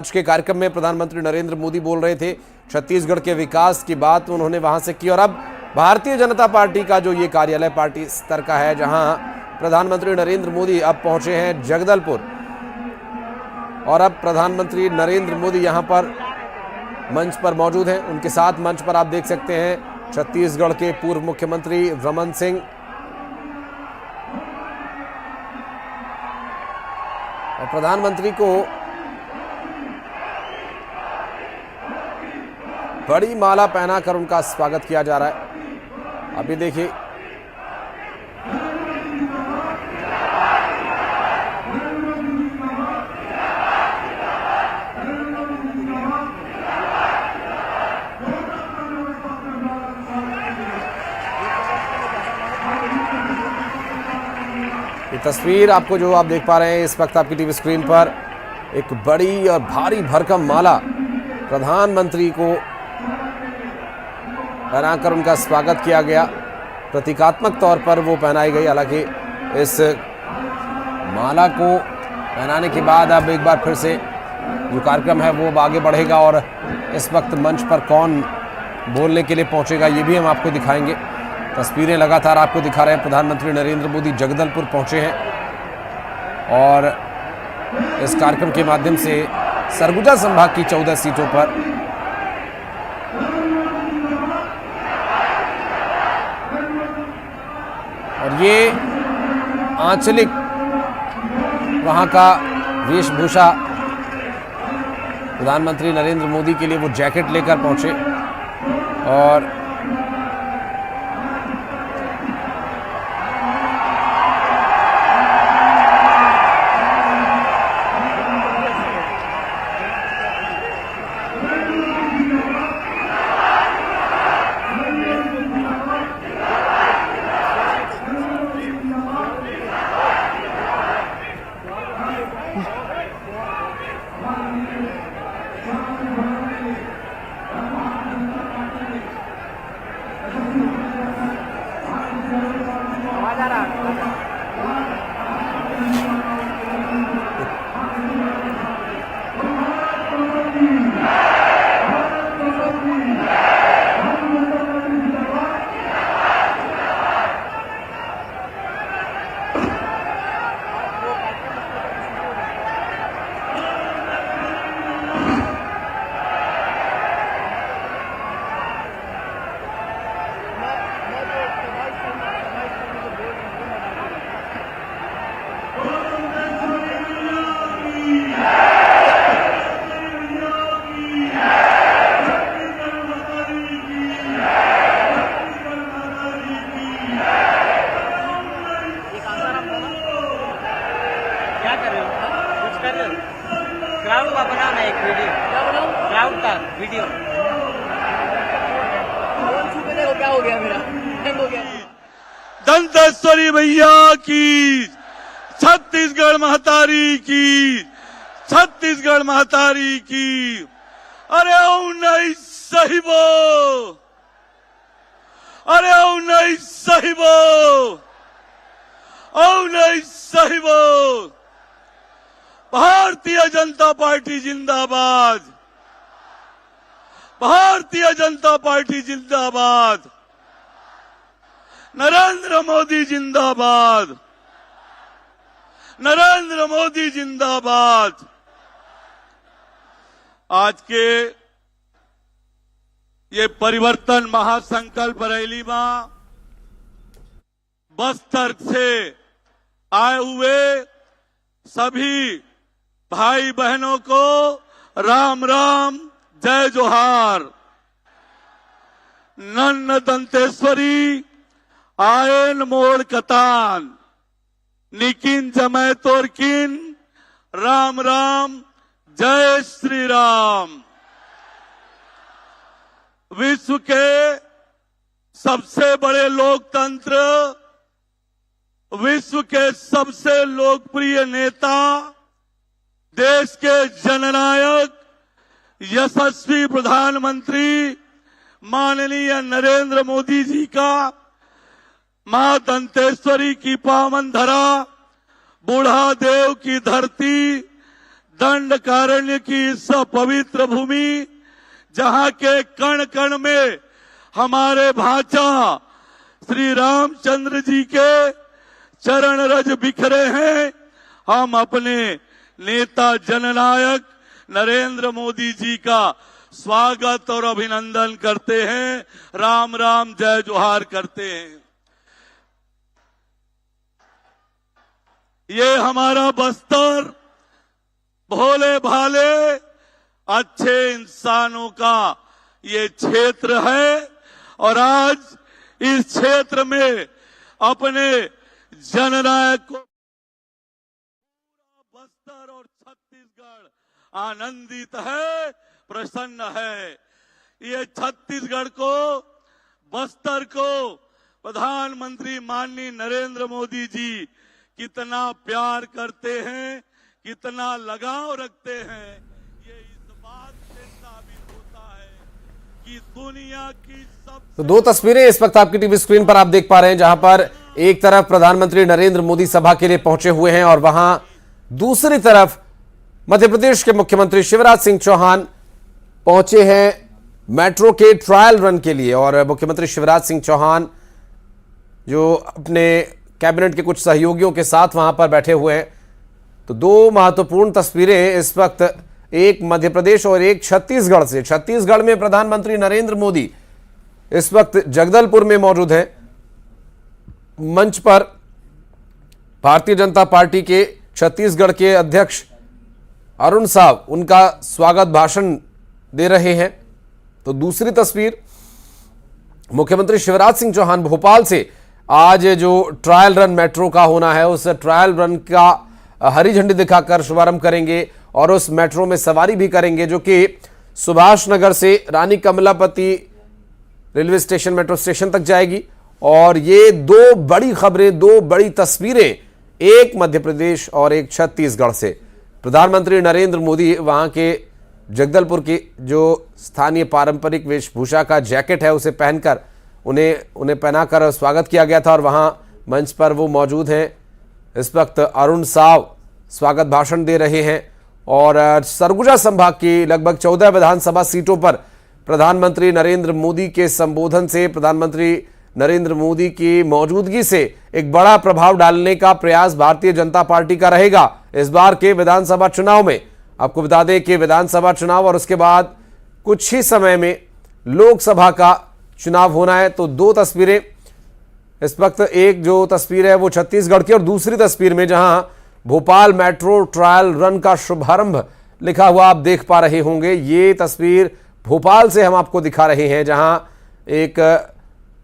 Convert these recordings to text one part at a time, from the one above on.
आज के कार्यक्रम में प्रधानमंत्री नरेंद्र मोदी बोल रहे थे। छत्तीसगढ़ के विकास की बात उन्होंने वहां से की। और अब भारतीय जनता पार्टी का जो ये कार्यालय पार्टी स्तर का है, जहां प्रधानमंत्री नरेंद्र मोदी अब पहुंचे हैं जगदलपुर, और अब प्रधानमंत्री नरेंद्र मोदी यहां पर मंच पर मौजूद हैं। उनके साथ मंच पर आप देख सकते हैं छत्तीसगढ़ के पूर्व मुख्यमंत्री रमन सिंह, और प्रधानमंत्री को बड़ी माला पहनाकर उनका स्वागत किया जा रहा है। अभी देखिए ये तस्वीर आपको जो आप देख पा रहे हैं इस वक्त आपकी टीवी स्क्रीन पर, एक बड़ी और भारी भरकम माला प्रधानमंत्री को पहनाकर उनका स्वागत किया गया। प्रतीकात्मक तौर पर वो पहनाई गई। हालांकि इस माला को पहनाने के बाद अब एक बार फिर से जो कार्यक्रम है वो आगे बढ़ेगा, और इस वक्त मंच पर कौन बोलने के लिए पहुंचेगा ये भी हम आपको दिखाएंगे। तस्वीरें लगातार आपको दिखा रहे हैं। प्रधानमंत्री नरेंद्र मोदी जगदलपुर पहुंचे हैं और इस कार्यक्रम के माध्यम से सरगुजा संभाग की 14 सीटों पर और ये आंचलिक वहां का वेशभूषा प्रधानमंत्री नरेंद्र मोदी के लिए वो जैकेट लेकर पहुंचे, और क्राउड का बनाना एक वीडियो, क्या बनाऊं? क्राउड का वीडियो। क्या हो गया मेरा? हो गया। दंतेश्वरी भैया की, छत्तीसगढ़ महतारी की, छत्तीसगढ़ महतारी की। अरे ओ नहीं सही बो, अरे ओ नहीं सही बो, ओ नहीं सही बो। भारतीय जनता पार्टी जिंदाबाद, भारतीय जनता पार्टी जिंदाबाद, नरेंद्र मोदी जिंदाबाद, नरेंद्र मोदी जिंदाबाद। आज के ये परिवर्तन महासंकल्प रैली में बस्तर से आए हुए सभी भाई बहनों को राम राम, जय जोहार। नन्न दंतेश्वरी आयन मोड़ कतान, निकिन जमै तोरकिन, राम राम, जय श्री राम। विश्व के सबसे बड़े लोकतंत्र, विश्व के सबसे लोकप्रिय नेता, देश के जननायक यशस्वी प्रधानमंत्री माननीय नरेंद्र मोदी जी का मां दंतेश्वरी की पावन धरा, बूढ़ा देव की धरती, दंडकारण्य की इस पवित्र भूमि, जहां के कण कण में हमारे भाचा श्री रामचंद्र जी के चरण रज बिखरे हैं, हम अपने नेता जननायक नरेंद्र मोदी जी का स्वागत और अभिनंदन करते हैं। राम राम जय जोहार करते हैं। ये हमारा बस्तर भोले भाले अच्छे इंसानों का ये क्षेत्र है और आज इस क्षेत्र में अपने जननायक को बस्तर और छत्तीसगढ़ आनंदित है, प्रसन्न है। ये छत्तीसगढ़ को, बस्तर को प्रधानमंत्री माननीय नरेंद्र मोदी जी कितना प्यार करते हैं, कितना लगाव रखते हैं, ये इस बात से साबित होता है कि दुनिया की सब। तो दो तस्वीरें इस वक्त आपकी टीवी स्क्रीन पर आप देख पा रहे हैं, जहां पर एक तरफ प्रधानमंत्री नरेंद्र मोदी सभा के लिए पहुंचे हुए हैं और वहां दूसरी तरफ मध्य प्रदेश के मुख्यमंत्री शिवराज सिंह चौहान पहुंचे हैं मेट्रो के ट्रायल रन के लिए। और मुख्यमंत्री शिवराज सिंह चौहान जो अपने कैबिनेट के कुछ सहयोगियों के साथ वहां पर बैठे हुए हैं। तो दो महत्वपूर्ण तस्वीरें इस वक्त, एक मध्य प्रदेश और एक छत्तीसगढ़ से। छत्तीसगढ़ में प्रधानमंत्री नरेंद्र मोदी इस वक्त जगदलपुर में मौजूद हैं। मंच पर भारतीय जनता पार्टी के छत्तीसगढ़ के अध्यक्ष अरुण साव उनका स्वागत भाषण दे रहे हैं। तो दूसरी तस्वीर, मुख्यमंत्री शिवराज सिंह चौहान भोपाल से आज जो ट्रायल रन मेट्रो का होना है, उस ट्रायल रन का हरी झंडी दिखाकर शुभारंभ करेंगे और उस मेट्रो में सवारी भी करेंगे, जो कि सुभाष नगर से Rani Kamlapati railway station, metro station तक जाएगी। और ये दो बड़ी खबरें, दो बड़ी तस्वीरें, एक मध्य प्रदेश और एक छत्तीसगढ़ से। प्रधानमंत्री नरेंद्र मोदी वहां के जगदलपुर की जो स्थानीय पारंपरिक वेशभूषा का जैकेट है उसे पहनकर उन्हें पहनाकर स्वागत किया गया था और वहां मंच पर वो मौजूद हैं। इस वक्त अरुण साव स्वागत भाषण दे रहे हैं और सरगुजा संभाग की लगभग 14 विधानसभा सीटों पर प्रधानमंत्री नरेंद्र मोदी के संबोधन से, प्रधानमंत्री नरेंद्र मोदी की मौजूदगी से एक बड़ा प्रभाव डालने का प्रयास भारतीय जनता पार्टी का रहेगा इस बार के विधानसभा चुनाव में। आपको बता दें कि विधानसभा चुनाव और उसके बाद कुछ ही समय में लोकसभा का चुनाव होना है। तो दो तस्वीरें इस वक्त, एक जो तस्वीर है वो छत्तीसगढ़ की और दूसरी तस्वीर में जहां भोपाल मेट्रो ट्रायल रन का शुभारंभ लिखा हुआ आप देख पा रहे होंगे। ये तस्वीर भोपाल से हम आपको दिखा रहे हैं, जहां एक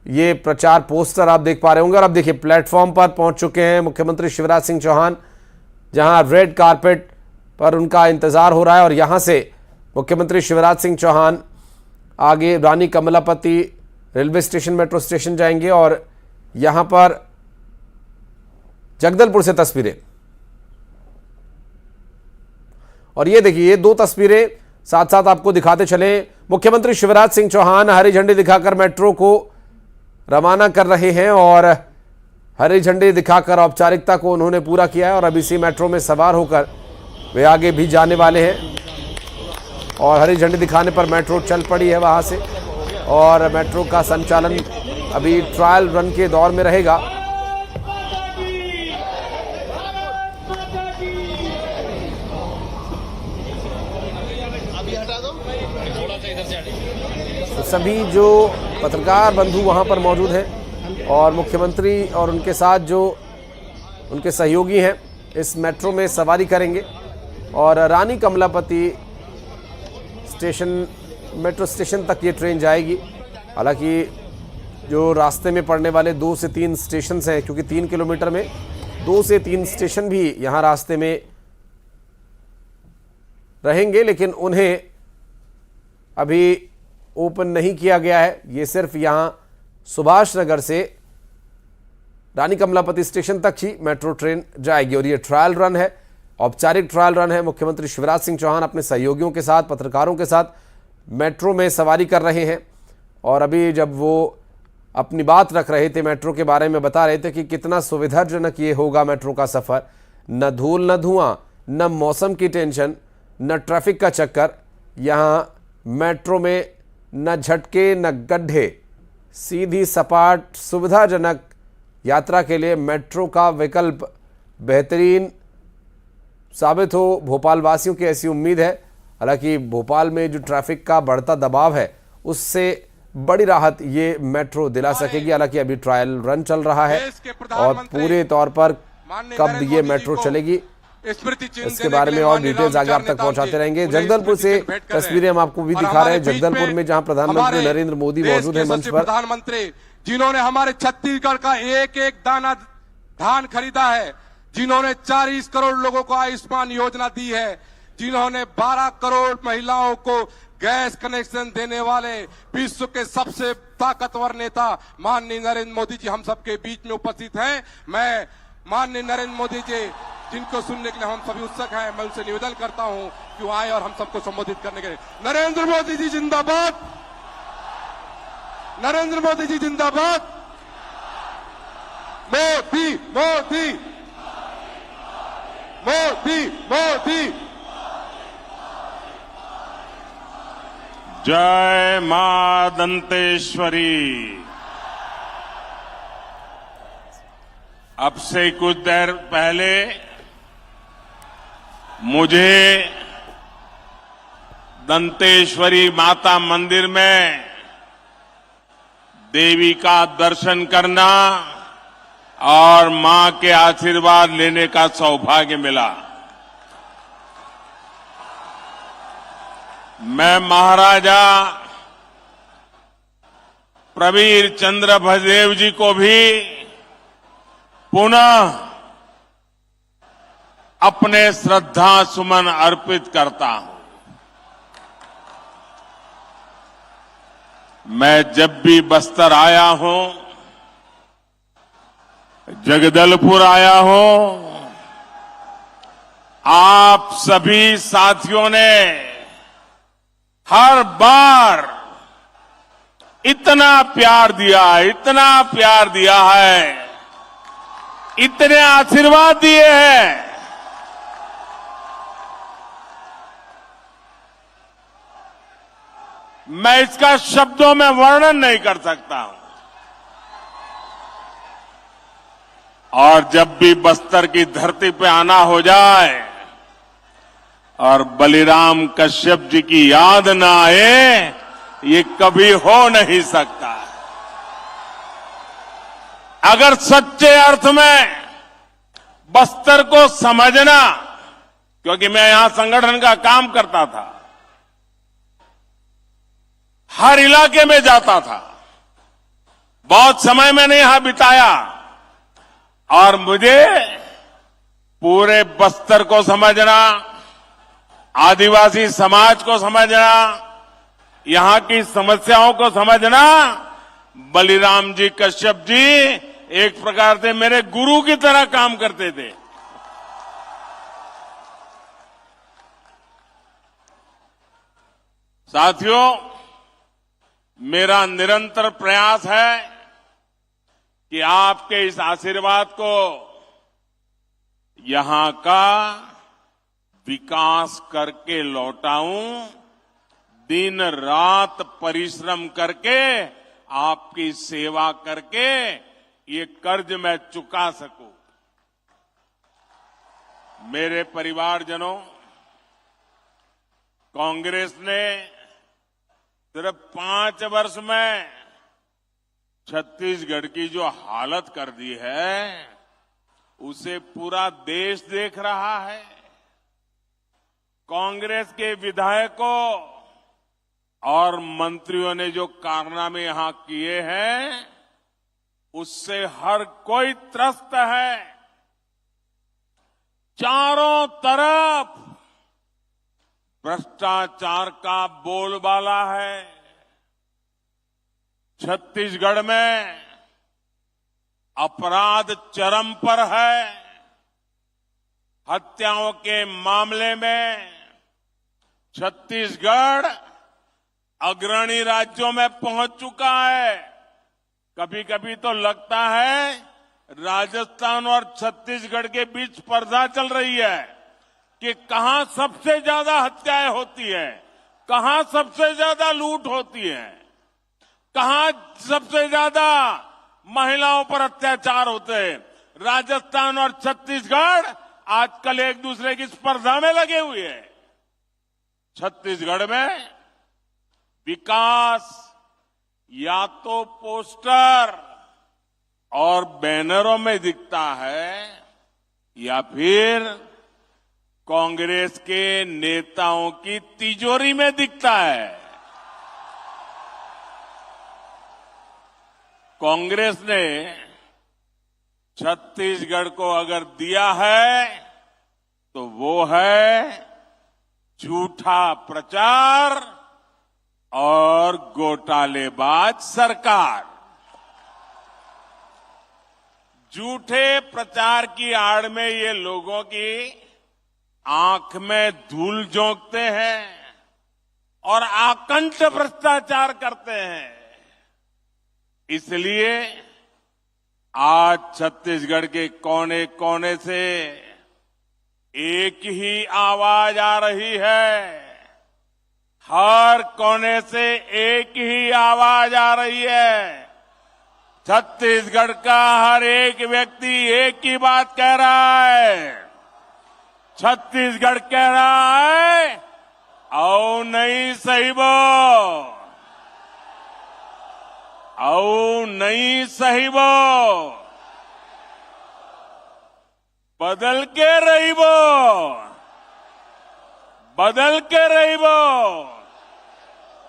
ये प्रचार पोस्टर आप देख पा रहे होंगे। और अब देखिए प्लेटफॉर्म पर पहुंच चुके हैं मुख्यमंत्री शिवराज सिंह चौहान, जहां रेड कारपेट पर उनका इंतजार हो रहा है। और यहां से मुख्यमंत्री शिवराज सिंह चौहान आगे Rani Kamlapati railway station, metro station जाएंगे। और यहां पर जगदलपुर से तस्वीरें, और ये देखिए ये दो तस्वीरें साथ साथ आपको दिखाते चले। मुख्यमंत्री शिवराज सिंह चौहान हरी झंडी दिखाकर मेट्रो को रवाना कर रहे हैं और हरी झंडी दिखाकर औपचारिकता को उन्होंने पूरा किया है और अब इसी मेट्रो में सवार होकर वे आगे भी जाने वाले हैं। और हरी झंडी दिखाने पर मेट्रो चल पड़ी है वहां से और मेट्रो का संचालन अभी ट्रायल रन के दौर में रहेगा। तो सभी जो पत्रकार बंधु वहां पर मौजूद हैं और मुख्यमंत्री और उनके साथ जो उनके सहयोगी हैं इस मेट्रो में सवारी करेंगे और रानी कमलापति स्टेशन, मेट्रो स्टेशन तक ये ट्रेन जाएगी। हालांकि जो रास्ते में पड़ने वाले 2 से 3 स्टेशन हैं, क्योंकि 3 किलोमीटर में 2 से 3 स्टेशन भी यहाँ रास्ते में रहेंगे, लेकिन उन्हें अभी ओपन नहीं किया गया है। ये सिर्फ यहाँ सुभाष नगर से रानी कमलापति स्टेशन तक ही मेट्रो ट्रेन जाएगी और ये ट्रायल रन है, औपचारिक ट्रायल रन है। मुख्यमंत्री शिवराज सिंह चौहान अपने सहयोगियों के साथ, पत्रकारों के साथ मेट्रो में सवारी कर रहे हैं और अभी जब वो अपनी बात रख रहे थे, मेट्रो के बारे में बता रहे थे कि कितना सुविधाजनक ये होगा मेट्रो का सफ़र, न धूल न धुआं न मौसम की टेंशन, न ट्रैफिक का चक्कर, यहाँ मेट्रो में न झटके न गड्ढे, सीधी सपाट सुविधाजनक यात्रा के लिए मेट्रो का विकल्प बेहतरीन साबित हो, भोपाल वासियों की ऐसी उम्मीद है। हालांकि भोपाल में जो ट्रैफिक का बढ़ता दबाव है उससे बड़ी राहत ये मेट्रो दिला सकेगी। हालांकि अभी ट्रायल रन चल रहा है और पूरे तौर पर कब ये मेट्रो चलेगी इसके बारे में और डिटेल्स आगे आप तक पहुंचाते रहेंगे। जगदलपुर से तस्वीरें हम आपको भी दिखा रहे हैं, जगदलपुर में जहां प्रधानमंत्री नरेंद्र मोदी मौजूद है मंच पर। प्रधानमंत्री जिन्होंने हमारे छत्तीसगढ़ का एक एक दाना धान खरीदा है, जिन्होंने 40 करोड़ लोगों को आयुष्मान योजना दी है, जिन्होंने 12 करोड़ महिलाओं को गैस कनेक्शन देने वाले विश्व के सबसे ताकतवर नेता माननीय नरेंद्र मोदी जी हम सबके बीच में उपस्थित हैं। मैं माननीय नरेंद्र मोदी जी जिनको सुनने के लिए हम सभी उत्सुक हैं, मैं उनसे निवेदन करता हूं कि वो आए और हम सबको संबोधित करने के लिए। नरेंद्र मोदी जी जिंदाबाद, नरेंद्र मोदी जी जिंदाबाद, मोदी मोदी मोदी मोदी। जय मां दंतेश्वरी। अब से कुछ देर पहले मुझे दंतेश्वरी माता मंदिर में देवी का दर्शन करना और मां के आशीर्वाद लेने का सौभाग्य मिला। मैं महाराजा प्रवीर चंद्र भजदेव जी को भी पुनः अपने श्रद्धा सुमन अर्पित करता हूं। मैं जब भी बस्तर आया हूं, जगदलपुर आया हूं, आप सभी साथियों ने हर बार इतना प्यार दिया है, इतना प्यार दिया है, इतने आशीर्वाद दिए हैं। मैं इसका शब्दों में वर्णन नहीं कर सकता हूं। और जब भी बस्तर की धरती पे आना हो जाए और बलिराम कश्यप जी की याद ना आए, ये कभी हो नहीं सकता। अगर सच्चे अर्थ में बस्तर को समझना, क्योंकि मैं यहां संगठन का काम करता था, हर इलाके में जाता था, बहुत समय मैंने यहां बिताया और मुझे पूरे बस्तर को समझना, आदिवासी समाज को समझना, यहां की समस्याओं को समझना, बलिराम जी कश्यप जी एक प्रकार से मेरे गुरु की तरह काम करते थे। साथियों, मेरा निरंतर प्रयास है कि आपके इस आशीर्वाद को यहां का विकास करके लौटाऊं, दिन रात परिश्रम करके आपकी सेवा करके ये कर्ज मैं चुका सकूं। मेरे परिवारजनों, कांग्रेस ने सिर्फ 5 वर्ष में छत्तीसगढ़ की जो हालत कर दी है, उसे पूरा देश देख रहा है। कांग्रेस के विधायकों और मंत्रियों ने जो कारनामे यहां किए हैं, उससे हर कोई त्रस्त है। चारों तरफ भ्रष्टाचार का बोलबाला है। छत्तीसगढ़ में अपराध चरम पर है। हत्याओं के मामले में छत्तीसगढ़ अग्रणी राज्यों में पहुंच चुका है। कभी कभी तो लगता है राजस्थान और छत्तीसगढ़ के बीच स्पर्धा चल रही है। कि कहां सबसे ज्यादा हत्याएं होती है, कहां सबसे ज्यादा लूट होती है, कहां सबसे ज्यादा महिलाओं पर अत्याचार होते हैं। राजस्थान और छत्तीसगढ़ आजकल एक दूसरे की स्पर्धा में लगे हुए हैं। छत्तीसगढ़ में विकास या तो पोस्टर और बैनरों में दिखता है या फिर कांग्रेस के नेताओं की तिजोरी में दिखता है। कांग्रेस ने छत्तीसगढ़ को अगर दिया है तो वो है झूठा प्रचार और घोटालेबाज सरकार। झूठे प्रचार की आड़ में ये लोगों की आंख में धूल झोंकते हैं और आकंठ भ्रष्टाचार करते हैं। इसलिए आज छत्तीसगढ़ के कोने कोने से एक ही आवाज आ रही है, हर कोने से एक ही आवाज आ रही है। छत्तीसगढ़ का हर एक व्यक्ति एक ही बात कह रहा है। छत्तीसगढ़ कह रहा है, आओ नहीं सहीबो, आओ नहीं सहीबो, बदल के रहीबो, बदल के रहीबो,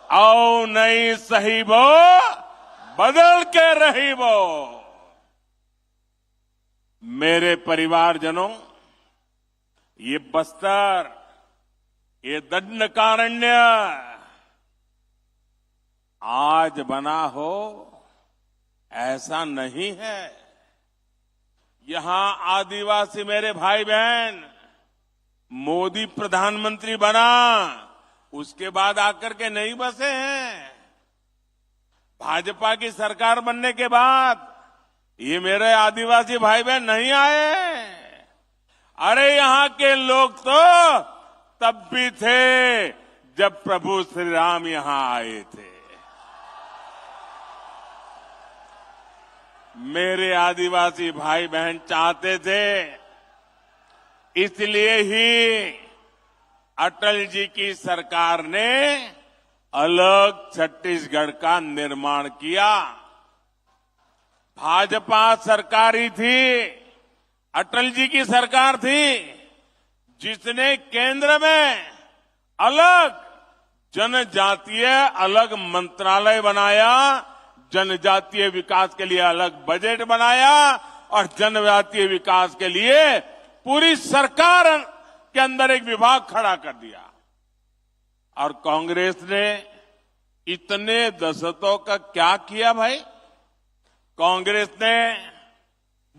आओ नहीं सहीबो, बदल के रहीबो। मेरे परिवारजनों, ये बस्तर, ये दंडकारण्य आज बना हो ऐसा नहीं है। यहां आदिवासी मेरे भाई बहन, मोदी प्रधानमंत्री बना उसके बाद आकर के नहीं बसे हैं। भाजपा की सरकार बनने के बाद ये मेरे आदिवासी भाई बहन नहीं आए। अरे यहां के लोग तो तब भी थे जब प्रभु श्री राम यहां आए थे। मेरे आदिवासी भाई बहन चाहते थे, इसलिए ही अटल जी की सरकार ने अलग छत्तीसगढ़ का निर्माण किया। भाजपा सरकार ही थी, अटल जी की सरकार थी, जिसने केंद्र में अलग जनजातीय अलग मंत्रालय बनाया, जनजातीय विकास के लिए अलग बजट बनाया और जनजातीय विकास के लिए पूरी सरकार के अंदर एक विभाग खड़ा कर दिया। और कांग्रेस ने इतने दशकों का क्या किया भाई? कांग्रेस ने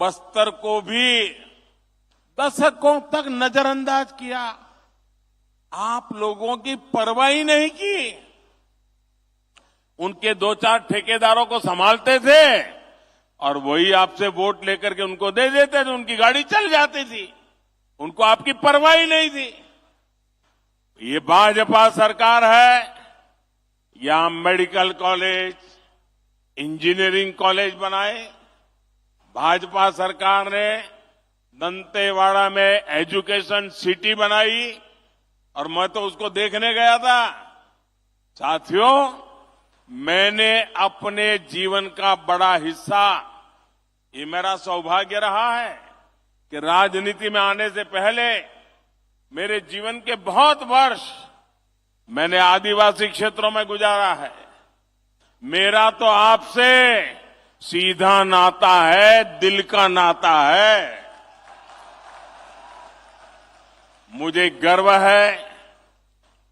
बस्तर को भी दशकों तक नजरअंदाज किया। आप लोगों की परवाह ही नहीं की। उनके दो चार ठेकेदारों को संभालते थे और वही आपसे वोट लेकर के उनको दे देते थे, उनकी गाड़ी चल जाती थी, उनको आपकी परवाह ही नहीं थी। ये भाजपा सरकार है, यहां मेडिकल कॉलेज, इंजीनियरिंग कॉलेज बनाए। भाजपा सरकार ने दंतेवाड़ा में एजुकेशन सिटी बनाई और मैं तो उसको देखने गया था। साथियों, मैंने अपने जीवन का बड़ा हिस्सा, ये मेरा सौभाग्य रहा है कि राजनीति में आने से पहले मेरे जीवन के बहुत वर्ष मैंने आदिवासी क्षेत्रों में गुजारा है। मेरा तो आपसे सीधा नाता है, दिल का नाता है। मुझे गर्व है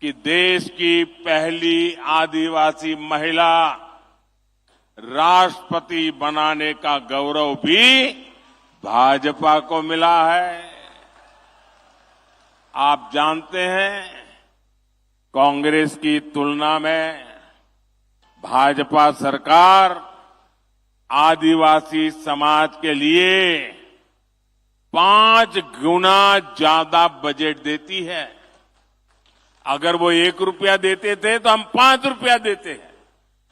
कि देश की पहली आदिवासी महिला राष्ट्रपति बनाने का गौरव भी भाजपा को मिला है। आप जानते हैं, कांग्रेस की तुलना में भाजपा सरकार आदिवासी समाज के लिए 5 गुना ज्यादा बजट देती है। अगर वो 1 रुपया देते थे तो हम 5 रुपया देते हैं,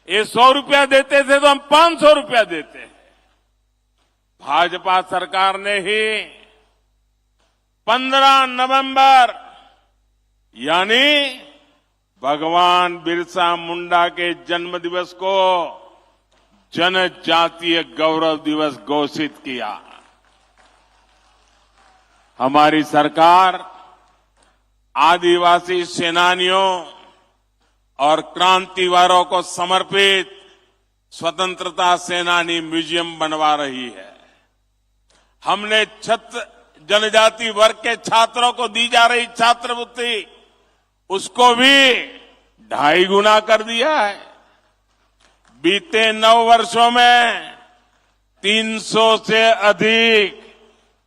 ये 100 रुपया देते थे तो हम 500 रुपया देते हैं। भाजपा सरकार ने ही 15 नवंबर यानी भगवान बिरसा मुंडा के जन्म दिवस को जनजातीय गौरव दिवस घोषित किया। हमारी सरकार आदिवासी सेनानियों और क्रांतिवारों को समर्पित स्वतंत्रता सेनानी म्यूजियम बनवा रही है। हमने जनजाति वर्ग के छात्रों को दी जा रही छात्रवृत्ति उसको भी 2.5 गुना कर दिया है। बीते 9 वर्षों में 300 से अधिक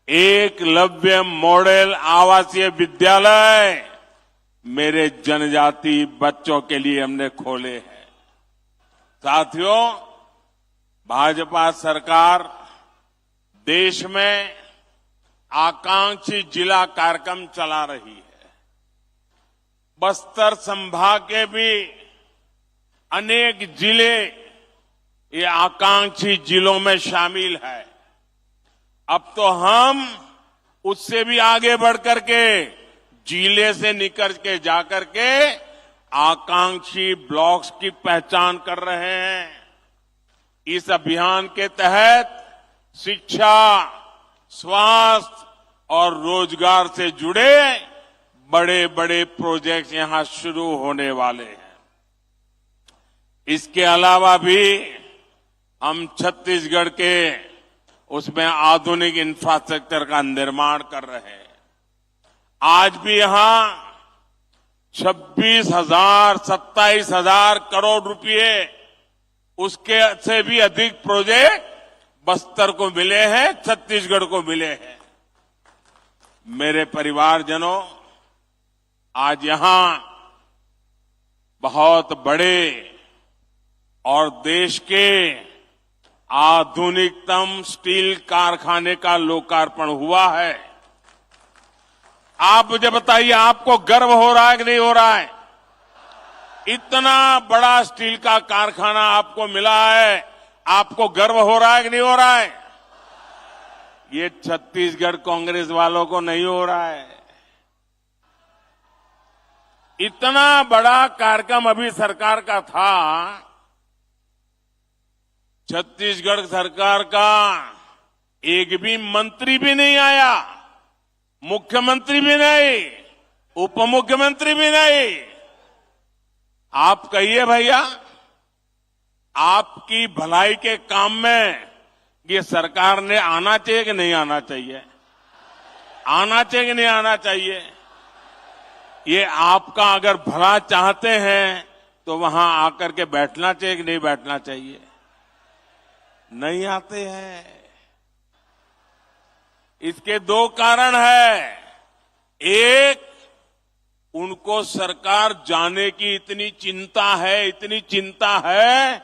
एकलव्य मॉडल आवासीय विद्यालय मेरे जनजाति बच्चों के लिए हमने खोले हैं। साथियों, भाजपा सरकार देश में आकांक्षी जिला कार्यक्रम चला रही है। बस्तर संभाग के भी अनेक जिले ये आकांक्षी जिलों में शामिल है। अब तो हम उससे भी आगे बढ़कर के जिले से निकल के जाकर के आकांक्षी ब्लॉक्स की पहचान कर रहे हैं। इस अभियान के तहत शिक्षा, स्वास्थ्य और रोजगार से जुड़े बड़े बड़े प्रोजेक्ट यहां शुरू होने वाले हैं। इसके अलावा भी हम छत्तीसगढ़ के उसमें आधुनिक इंफ्रास्ट्रक्चर का निर्माण कर रहे हैं। आज भी यहां 26,000, 27,000 करोड़ रुपए उसके से भी अधिक प्रोजेक्ट बस्तर को मिले हैं, छत्तीसगढ़ को मिले हैं। मेरे परिवारजनों, आज यहां बहुत बड़े और देश के आधुनिकतम स्टील कारखाने का लोकार्पण हुआ है। आप मुझे बताइए, आपको गर्व हो रहा है कि नहीं हो रहा है? इतना बड़ा स्टील का कारखाना आपको मिला है, आपको गर्व हो रहा है कि नहीं हो रहा है? ये छत्तीसगढ़ कांग्रेस वालों को नहीं हो रहा है। इतना बड़ा कार्यक्रम अभी सरकार का था, छत्तीसगढ़ सरकार का एक भी मंत्री भी नहीं आया, मुख्यमंत्री भी नहीं, उप मुख्यमंत्री भी नहीं। आप कहिए भैया, आपकी भलाई के काम में ये सरकार ने आना चाहिए कि नहीं आना चाहिए? आना चाहिए कि नहीं आना चाहिए? ये आपका अगर भला चाहते हैं तो वहां आकर के बैठना चाहिए कि नहीं बैठना चाहिए? नहीं आते हैं। इसके 2 कारण है। एक, उनको सरकार जाने की इतनी चिंता है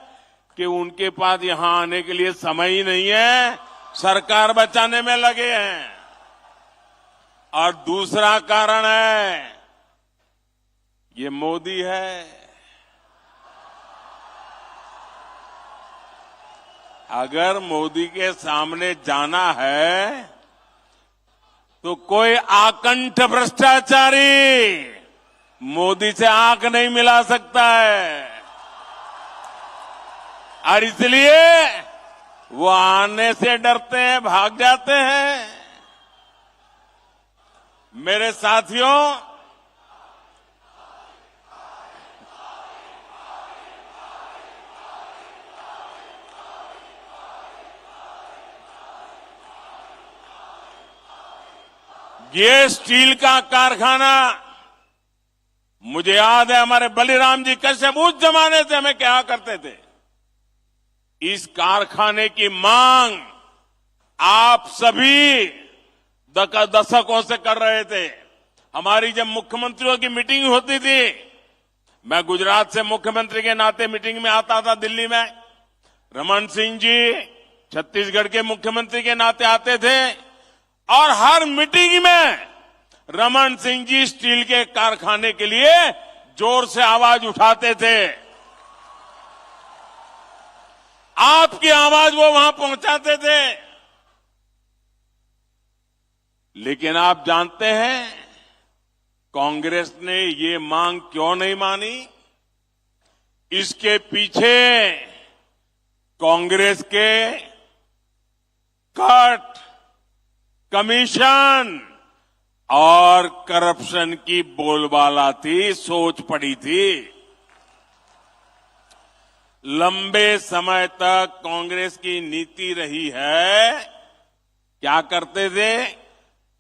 कि उनके पास यहां आने के लिए समय ही नहीं है, सरकार बचाने में लगे हैं। और दूसरा कारण है, ये मोदी है। अगर मोदी के सामने जाना है तो कोई आकंठ भ्रष्टाचारी मोदी से आंख नहीं मिला सकता है, और इसलिए वो आने से डरते हैं, भाग जाते हैं। मेरे साथियों, ये स्टील का कारखाना, मुझे याद है हमारे बलिराम जी कश्यप उस जमाने से हमें क्या करते थे, इस कारखाने की मांग आप सभी दशकों से कर रहे थे। हमारी जब मुख्यमंत्रियों की मीटिंग होती थी, मैं गुजरात से मुख्यमंत्री के नाते मीटिंग में आता था दिल्ली में, रमन सिंह जी छत्तीसगढ़ के मुख्यमंत्री के नाते आते थे, और हर मीटिंग में रमन सिंह जी स्टील के कारखाने के लिए जोर से आवाज उठाते थे। आपकी आवाज वो वहां पहुंचाते थे। लेकिन आप जानते हैं कांग्रेस ने ये मांग क्यों नहीं मानी? इसके पीछे कांग्रेस के कट, कमीशन और करप्शन की बोलबाला थी, सोच पड़ी थी। लंबे समय तक कांग्रेस की नीति रही है, क्या करते थे?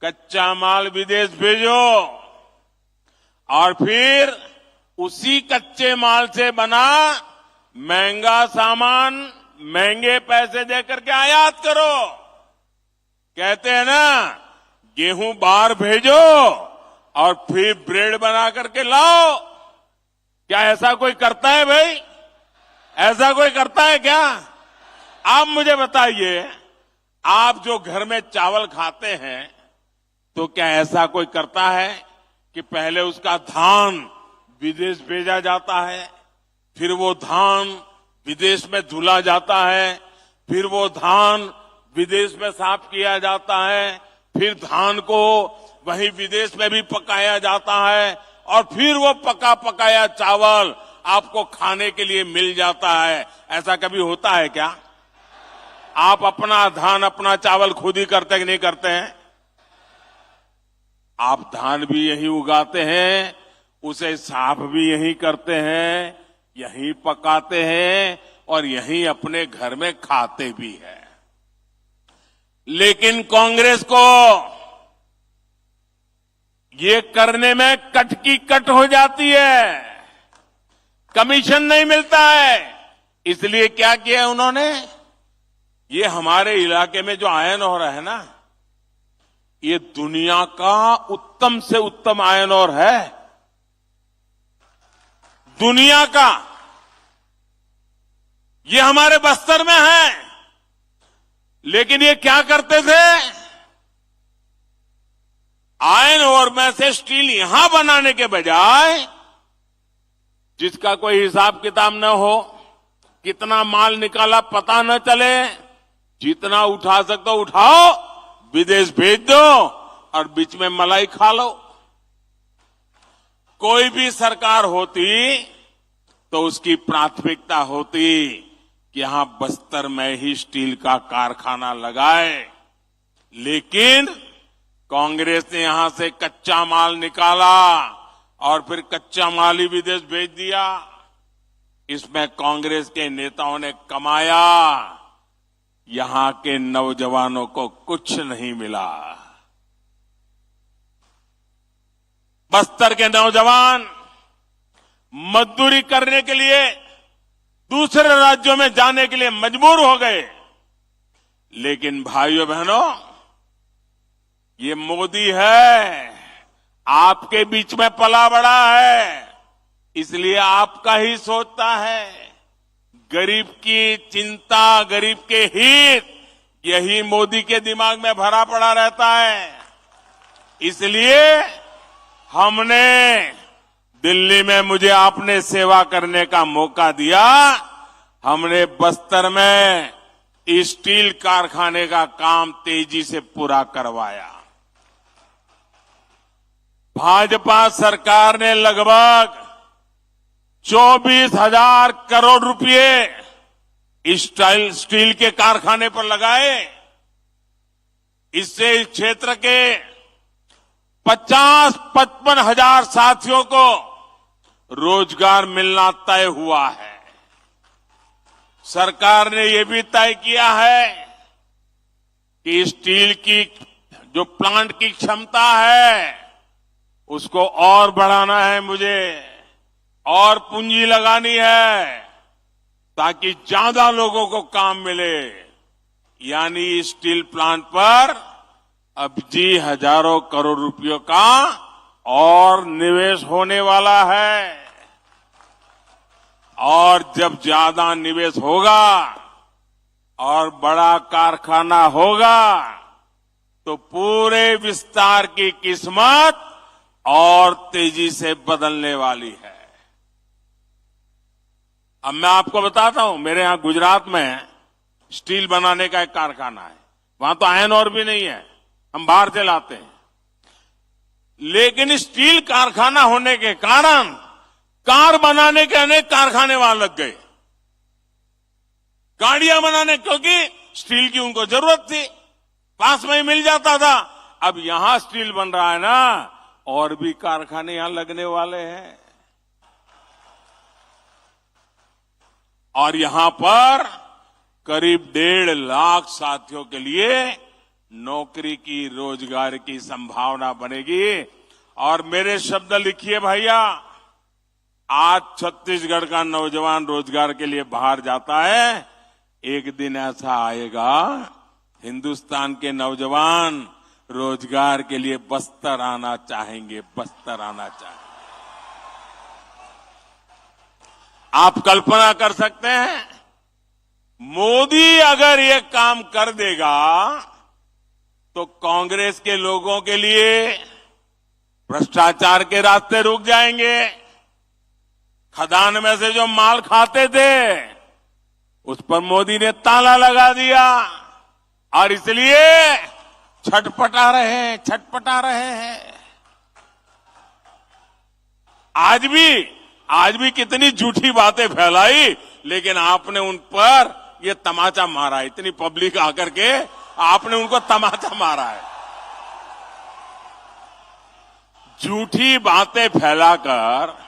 कच्चा माल विदेश भेजो और फिर उसी कच्चे माल से बना महंगा सामान महंगे पैसे देकर के आयात करो। कहते हैं ना, गेहूं बाहर भेजो और फिर ब्रेड बना करके लाओ। क्या ऐसा कोई करता है भाई? ऐसा कोई करता है क्या? आप मुझे बताइए, आप जो घर में चावल खाते हैं तो क्या ऐसा कोई करता है कि पहले उसका धान विदेश भेजा जाता है, फिर वो धान विदेश में धुला जाता है, फिर वो धान विदेश में साफ किया जाता है, फिर धान को वहीं विदेश में भी पकाया जाता है और फिर वो पका पकाया चावल आपको खाने के लिए मिल जाता है। ऐसा कभी होता है क्या? आप अपना धान अपना चावल खुद ही करते कि नहीं करते हैं? आप धान भी यही उगाते हैं, उसे साफ भी यही करते हैं, यही पकाते हैं और यही अपने घर में खाते भी हैं। लेकिन कांग्रेस को ये करने में कट की कट हो जाती है, कमीशन नहीं मिलता है। इसलिए क्या किया उन्होंने? ये हमारे इलाके में जो आयरन ओर है ना, ये दुनिया का उत्तम से उत्तम आयरन ओर है, दुनिया का। ये हमारे बस्तर में है। लेकिन ये क्या करते थे? आयरन ओर में से स्टील यहां बनाने के बजाय, जिसका कोई हिसाब किताब न हो, कितना माल निकाला पता न चले, जितना उठा सकते हो उठाओ, विदेश भेज दो और बीच में मलाई खा लो। कोई भी सरकार होती तो उसकी प्राथमिकता होती कि यहां बस्तर में ही स्टील का कारखाना लगाए। लेकिन कांग्रेस ने यहां से कच्चा माल निकाला और फिर कच्चा माल ही विदेश भेज दिया। इसमें कांग्रेस के नेताओं ने कमाया, यहां के नौजवानों को कुछ नहीं मिला। बस्तर के नौजवान मजदूरी करने के लिए दूसरे राज्यों में जाने के लिए मजबूर हो गए। लेकिन भाइयों बहनों, ये मोदी है, आपके बीच में पला बड़ा है, इसलिए आपका ही सोचता है। गरीब की चिंता, गरीब के हित, यही मोदी के दिमाग में भरा पड़ा रहता है। इसलिए हमने दिल्ली में, मुझे आपने सेवा करने का मौका दिया, हमने बस्तर में स्टील कारखाने का काम तेजी से पूरा करवाया। भाजपा सरकार ने लगभग 24,000 करोड़ रुपए स्टील के कारखाने पर लगाए। इससे इस क्षेत्र के 50-55 हजार साथियों को रोजगार मिलना तय हुआ है। सरकार ने यह भी तय किया है कि स्टील की जो प्लांट की क्षमता है उसको और बढ़ाना है, मुझे और पूंजी लगानी है ताकि ज्यादा लोगों को काम मिले। यानी स्टील प्लांट पर अब जी हजारों करोड़ रुपयों का और निवेश होने वाला है। और जब ज्यादा निवेश होगा और बड़ा कारखाना होगा तो पूरे विस्तार की किस्मत और तेजी से बदलने वाली है। अब मैं आपको बताता हूं, मेरे यहां गुजरात में स्टील बनाने का एक कारखाना है। वहां तो आयरन ओर भी नहीं है, हम बाहर से लाते हैं। लेकिन स्टील कारखाना होने के कारण कार बनाने के अनेक कारखाने वहां लग गए, गाड़ियां बनाने, क्योंकि स्टील की उनको जरूरत थी, पास में ही मिल जाता था। अब यहां स्टील बन रहा है ना, और भी कारखाने यहां लगने वाले हैं। और यहां पर करीब 1.5 लाख साथियों के लिए नौकरी की, रोजगार की संभावना बनेगी। और मेरे शब्द लिखिए भैया, आज छत्तीसगढ़ का नौजवान रोजगार के लिए बाहर जाता है, एक दिन ऐसा आएगा हिंदुस्तान के नौजवान रोजगार के लिए बस्तर आना चाहेंगे, बस्तर आना चाहेंगे। आप कल्पना कर सकते हैं, मोदी अगर ये काम कर देगा तो कांग्रेस के लोगों के लिए भ्रष्टाचार के रास्ते रुक जाएंगे। खदान में से जो माल खाते थे उस पर मोदी ने ताला लगा दिया, और इसलिए छटपटा रहे हैं। आज भी कितनी झूठी बातें फैलाई, लेकिन आपने उन पर ये तमाचा मारा, इतनी पब्लिक आकर के आपने उनको तमाचा मारा है। झूठी बातें फैलाकर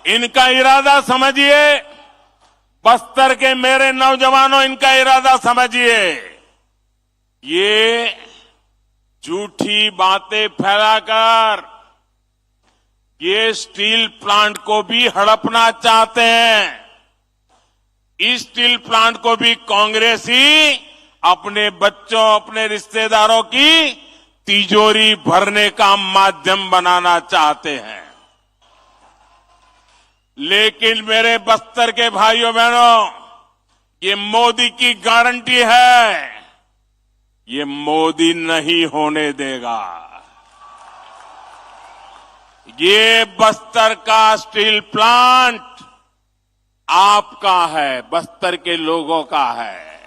इनका इरादा समझिए, बस्तर के मेरे नौजवानों, इनका इरादा समझिए। ये झूठी बातें फैलाकर ये स्टील प्लांट को भी हड़पना चाहते हैं। इस स्टील प्लांट को भी कांग्रेस ही अपने बच्चों, अपने रिश्तेदारों की तिजोरी भरने का माध्यम बनाना चाहते हैं। लेकिन मेरे बस्तर के भाइयों बहनों, ये मोदी की गारंटी है, ये मोदी नहीं होने देगा। ये बस्तर का स्टील प्लांट आपका है, बस्तर के लोगों का है।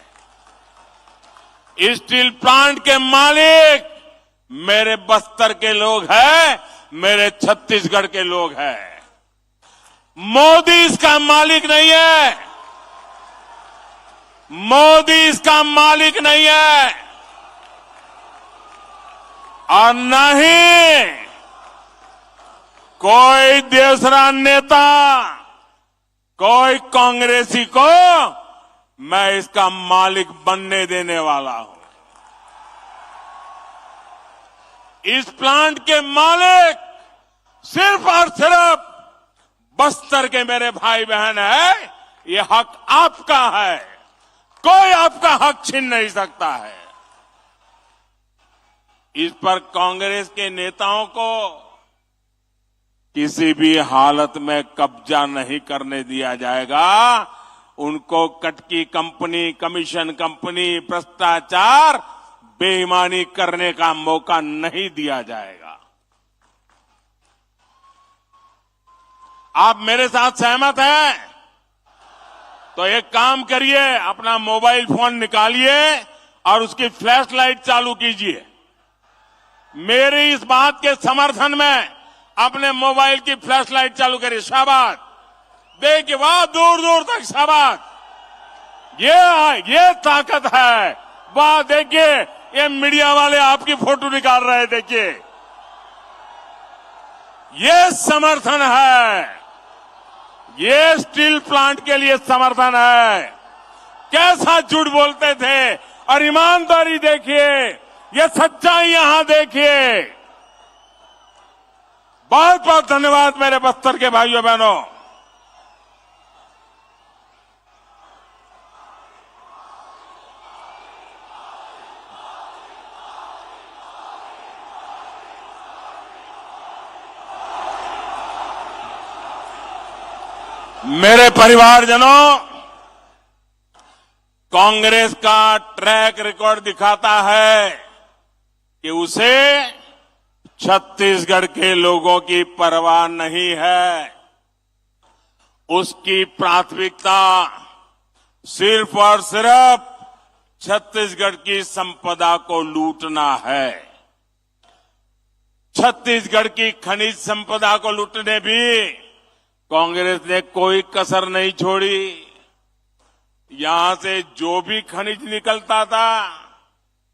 इस स्टील प्लांट के मालिक मेरे बस्तर के लोग हैं, मेरे छत्तीसगढ़ के लोग हैं। मोदी इसका मालिक नहीं है, मोदी इसका मालिक नहीं है, और न ही कोई दूसरा नेता, कोई कांग्रेसी को मैं इसका मालिक बनने देने वाला हूं। इस प्लांट के मालिक सिर्फ और सिर्फ बस्तर के मेरे भाई बहन है। ये हक आपका है, कोई आपका हक छीन नहीं सकता है। इस पर कांग्रेस के नेताओं को किसी भी हालत में कब्जा नहीं करने दिया जाएगा। उनको कटकी कंपनी, कमीशन कंपनी, भ्रष्टाचार, बेईमानी करने का मौका नहीं दिया जाएगा। आप मेरे साथ सहमत हैं? तो एक काम करिए, अपना मोबाइल फोन निकालिए और उसकी फ्लैश लाइट चालू कीजिए। मेरी इस बात के समर्थन में अपने मोबाइल की फ्लैश लाइट चालू करिए। शाबाश, देखिए, वाह, दूर दूर तक शाबाश। ये ताकत है। वाह, देखिए, ये मीडिया वाले आपकी फोटो निकाल रहे हैं। देखिए, ये समर्थन है, ये स्टील प्लांट के लिए समर्थन है। कैसा झूठ बोलते थे, और ईमानदारी देखिए, ये सच्चाई यहां देखिए। बहुत बहुत धन्यवाद मेरे बस्तर के भाइयों बहनों। मेरे परिवारजनों, कांग्रेस का ट्रैक रिकॉर्ड दिखाता है कि उसे छत्तीसगढ़ के लोगों की परवाह नहीं है। उसकी प्राथमिकता सिर्फ और सिर्फ छत्तीसगढ़ की संपदा को लूटना है। छत्तीसगढ़ की खनिज संपदा को लूटने भी कांग्रेस ने कोई कसर नहीं छोड़ी। यहां से जो भी खनिज निकलता था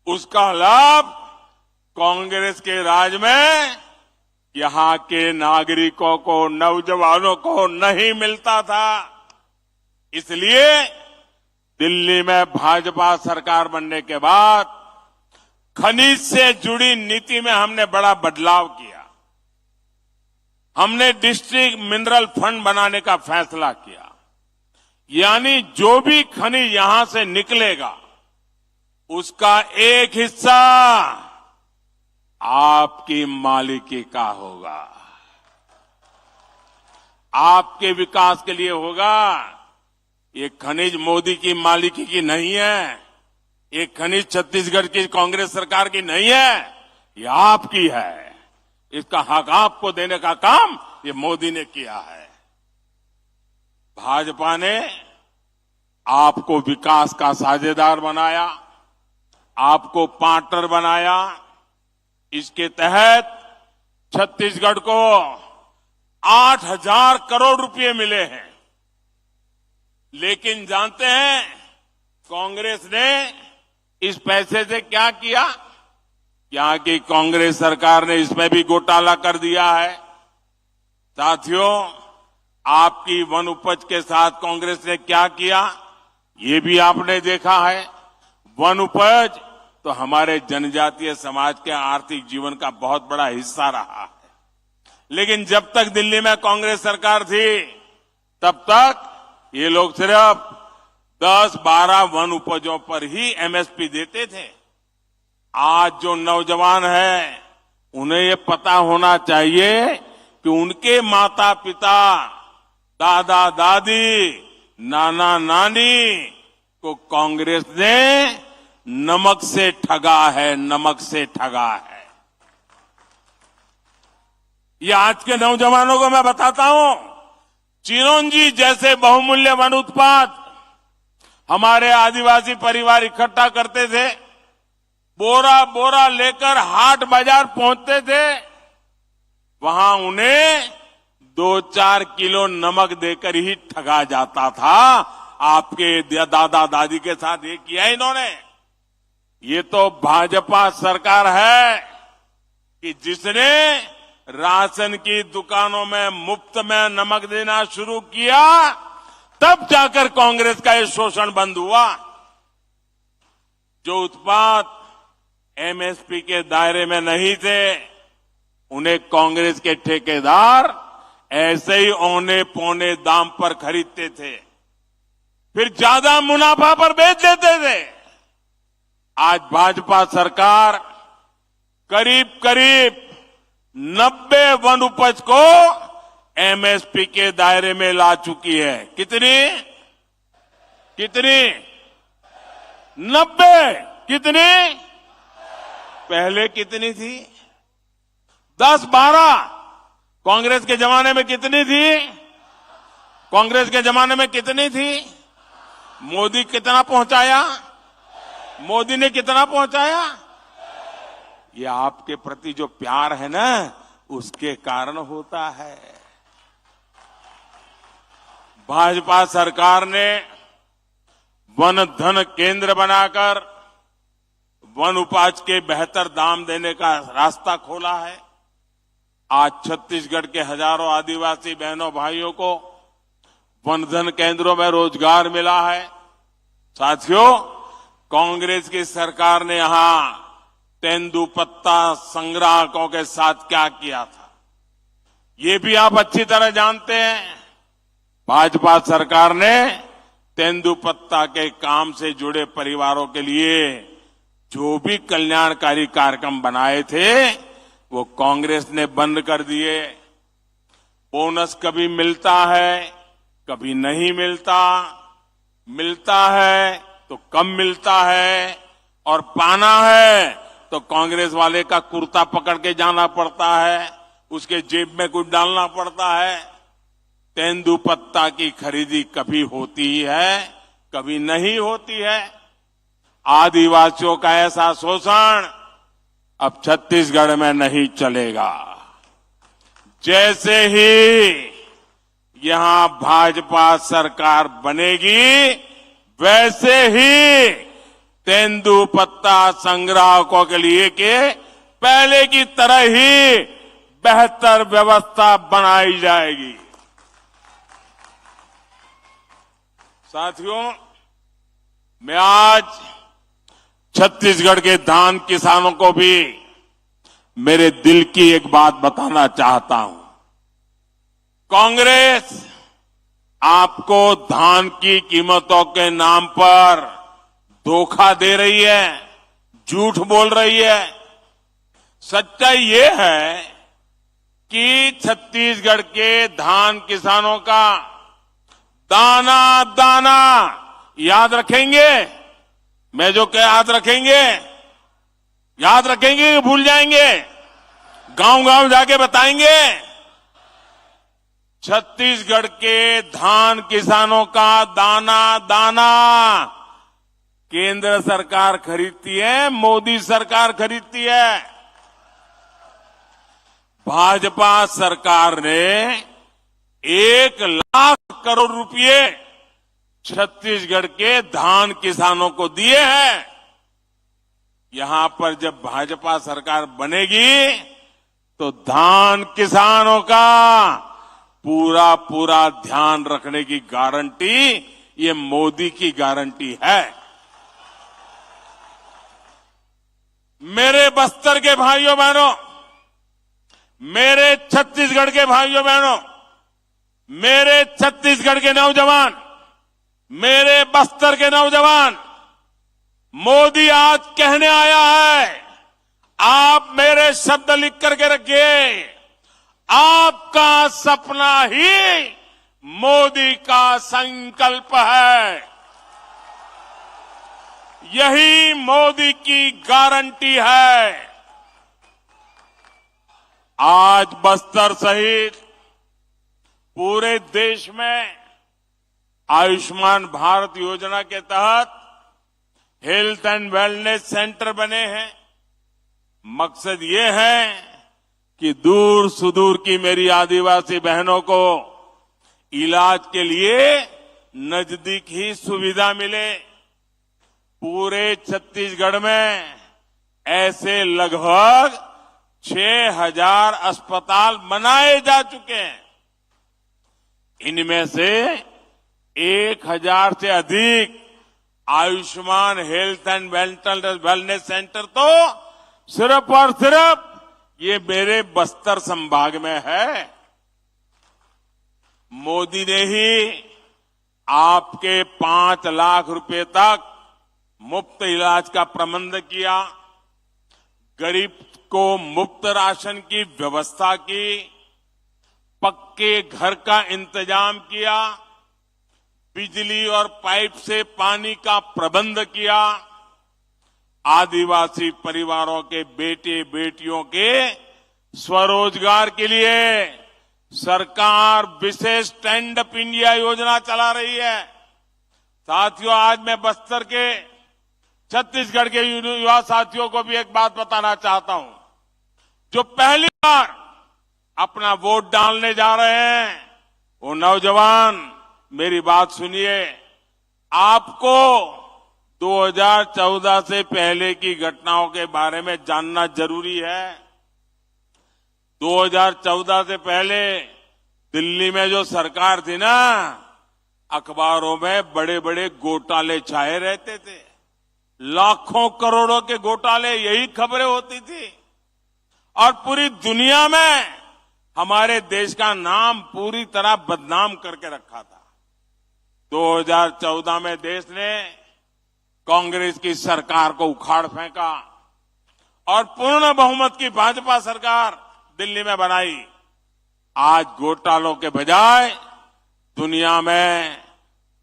उसका लाभ कांग्रेस के राज में यहां के नागरिकों को, नौजवानों को नहीं मिलता था। इसलिए दिल्ली में भाजपा सरकार बनने के बाद खनिज से जुड़ी नीति में हमने बड़ा बदलाव किया। हमने डिस्ट्रिक्ट मिनरल फंड बनाने का फैसला किया, यानी जो भी खनिज यहां से निकलेगा उसका एक हिस्सा आपकी मालिकी का होगा, आपके विकास के लिए होगा। ये खनिज मोदी की मालिकी की नहीं है, ये खनिज छत्तीसगढ़ की कांग्रेस सरकार की नहीं है, ये आपकी है। इसका हक आपको देने का काम ये मोदी ने किया है। भाजपा ने आपको विकास का साझेदार बनाया, आपको पार्टनर बनाया। इसके तहत छत्तीसगढ़ को 8,000 करोड़ रुपए मिले हैं। लेकिन जानते हैं कांग्रेस ने इस पैसे से क्या किया? यहाँ की कांग्रेस सरकार ने इसमें भी घोटाला कर दिया है। साथियों, आपकी वन उपज के साथ कांग्रेस ने क्या किया ये भी आपने देखा है। वन उपज तो हमारे जनजातीय समाज के आर्थिक जीवन का बहुत बड़ा हिस्सा रहा है। लेकिन जब तक दिल्ली में कांग्रेस सरकार थी तब तक ये लोग सिर्फ 10-12 वन उपजों पर ही एमएसपी देते थे। आज जो नौजवान हैं उन्हें ये पता होना चाहिए कि उनके माता पिता, दादा दादी, नाना नानी को कांग्रेस ने नमक से ठगा है, नमक से ठगा है। ये आज के नौजवानों को मैं बताता हूं, चिरौंजी जैसे बहुमूल्य वन उत्पाद हमारे आदिवासी परिवार इकट्ठा करते थे, बोरा बोरा लेकर हाट बाजार पहुंचते थे। वहां उन्हें 2-4 किलो नमक देकर ही ठगा जाता था। आपके दादा दादी के साथ ये किया इन्होंने। ये तो भाजपा सरकार है कि जिसने राशन की दुकानों में मुफ्त में नमक देना शुरू किया, तब जाकर कांग्रेस का ये शोषण बंद हुआ। जो उत्पाद एमएसपी के दायरे में नहीं थे उन्हें कांग्रेस के ठेकेदार ऐसे ही औने पौने दाम पर खरीदते थे, फिर ज्यादा मुनाफा पर बेच देते थे। आज भाजपा सरकार करीब करीब 90 वन उपज को एमएसपी के दायरे में ला चुकी है। कितनी 90। कितनी? पहले कितनी थी? 10-12। कांग्रेस के जमाने में कितनी थी? कांग्रेस के जमाने में कितनी थी? मोदी कितना पहुंचाया? मोदी ने कितना पहुंचाया? ये आपके प्रति जो प्यार है ना, उसके कारण होता है। भाजपा सरकार ने वन धन केंद्र बनाकर वन उपज के बेहतर दाम देने का रास्ता खोला है। आज छत्तीसगढ़ के हजारों आदिवासी बहनों भाइयों को वन धन केंद्रों में रोजगार मिला है। साथियों, कांग्रेस की सरकार ने यहां तेंदुपत्ता संग्राहकों के साथ क्या किया था ये भी आप अच्छी तरह जानते हैं। भाजपा सरकार ने तेंदुपत्ता के काम से जुड़े परिवारों के लिए जो भी कल्याणकारी कार्यक्रम बनाए थे वो कांग्रेस ने बंद कर दिए। बोनस कभी मिलता है, कभी नहीं मिलता, मिलता है तो कम मिलता है और पाना है तो कांग्रेस वाले का कुर्ता पकड़ के जाना पड़ता है, उसके जेब में कुछ डालना पड़ता है। तेंदुपत्ता की खरीदी कभी होती है, कभी नहीं होती है। आदिवासियों का ऐसा शोषण अब छत्तीसगढ़ में नहीं चलेगा। जैसे ही यहां भाजपा सरकार बनेगी, वैसे ही तेंदुपत्ता संग्राहकों के लिए के पहले की तरह ही बेहतर व्यवस्था बनाई जाएगी। साथियों, मैं आज छत्तीसगढ़ के धान किसानों को भी मेरे दिल की एक बात बताना चाहता हूं। कांग्रेस आपको धान की कीमतों के नाम पर धोखा दे रही है, झूठ बोल रही है। सच्चाई ये है कि छत्तीसगढ़ के धान किसानों का दाना दाना याद रखेंगे। मैं जो कह याद रखेंगे कि भूल जाएंगे? गांव गांव जाके बताएंगे। छत्तीसगढ़ के धान किसानों का दाना दाना केंद्र सरकार खरीदती है, मोदी सरकार खरीदती है। भाजपा सरकार ने 1,00,000 करोड़ रुपए छत्तीसगढ़ के धान किसानों को दिए हैं। यहां पर जब भाजपा सरकार बनेगी तो धान किसानों का पूरा पूरा ध्यान रखने की गारंटी ये मोदी की गारंटी है। मेरे बस्तर के भाइयों बहनों, मेरे छत्तीसगढ़ के भाइयों बहनों, मेरे छत्तीसगढ़ के नौजवान, मेरे बस्तर के नौजवान, मोदी आज कहने आया है, आप मेरे शब्द लिख करके रखिए, आपका सपना ही मोदी का संकल्प है। यही मोदी की गारंटी है। आज बस्तर सहित पूरे देश में आयुष्मान भारत योजना के तहत हेल्थ एंड वेलनेस सेंटर बने हैं। मकसद ये है कि दूर सुदूर की मेरी आदिवासी बहनों को इलाज के लिए नजदीक ही सुविधा मिले। पूरे छत्तीसगढ़ में ऐसे लगभग 6,000 अस्पताल बनाए जा चुके हैं। इनमें से 1,000 से अधिक Ayushman health and wellness centre तो सिर्फ और सिर्फ ये मेरे बस्तर संभाग में है। मोदी ने ही आपके 5 लाख रुपए तक मुफ्त इलाज का प्रबंध किया, गरीब को मुफ्त राशन की व्यवस्था की, पक्के घर का इंतजाम किया, बिजली और पाइप से पानी का प्रबंध किया, आदिवासी परिवारों के बेटे बेटियों के स्वरोजगार के लिए सरकार विशेष स्टैंड अप इंडिया योजना चला रही है। साथियों, आज मैं बस्तर के छत्तीसगढ़ के युवा साथियों को भी एक बात बताना चाहता हूं। जो पहली बार अपना वोट डालने जा रहे हैं, वो नौजवान मेरी बात सुनिए। आपको 2014 से पहले की घटनाओं के बारे में जानना जरूरी है। 2014 से पहले दिल्ली में जो सरकार थी ना, अखबारों में बड़े बड़े घोटाले छाए रहते थे। लाखों करोड़ों के घोटाले, यही खबरें होती थी और पूरी दुनिया में हमारे देश का नाम पूरी तरह बदनाम करके रखा था। 2014 में देश ने कांग्रेस की सरकार को उखाड़ फेंका और पूर्ण बहुमत की भाजपा सरकार दिल्ली में बनाई। आज घोटालों के बजाय दुनिया में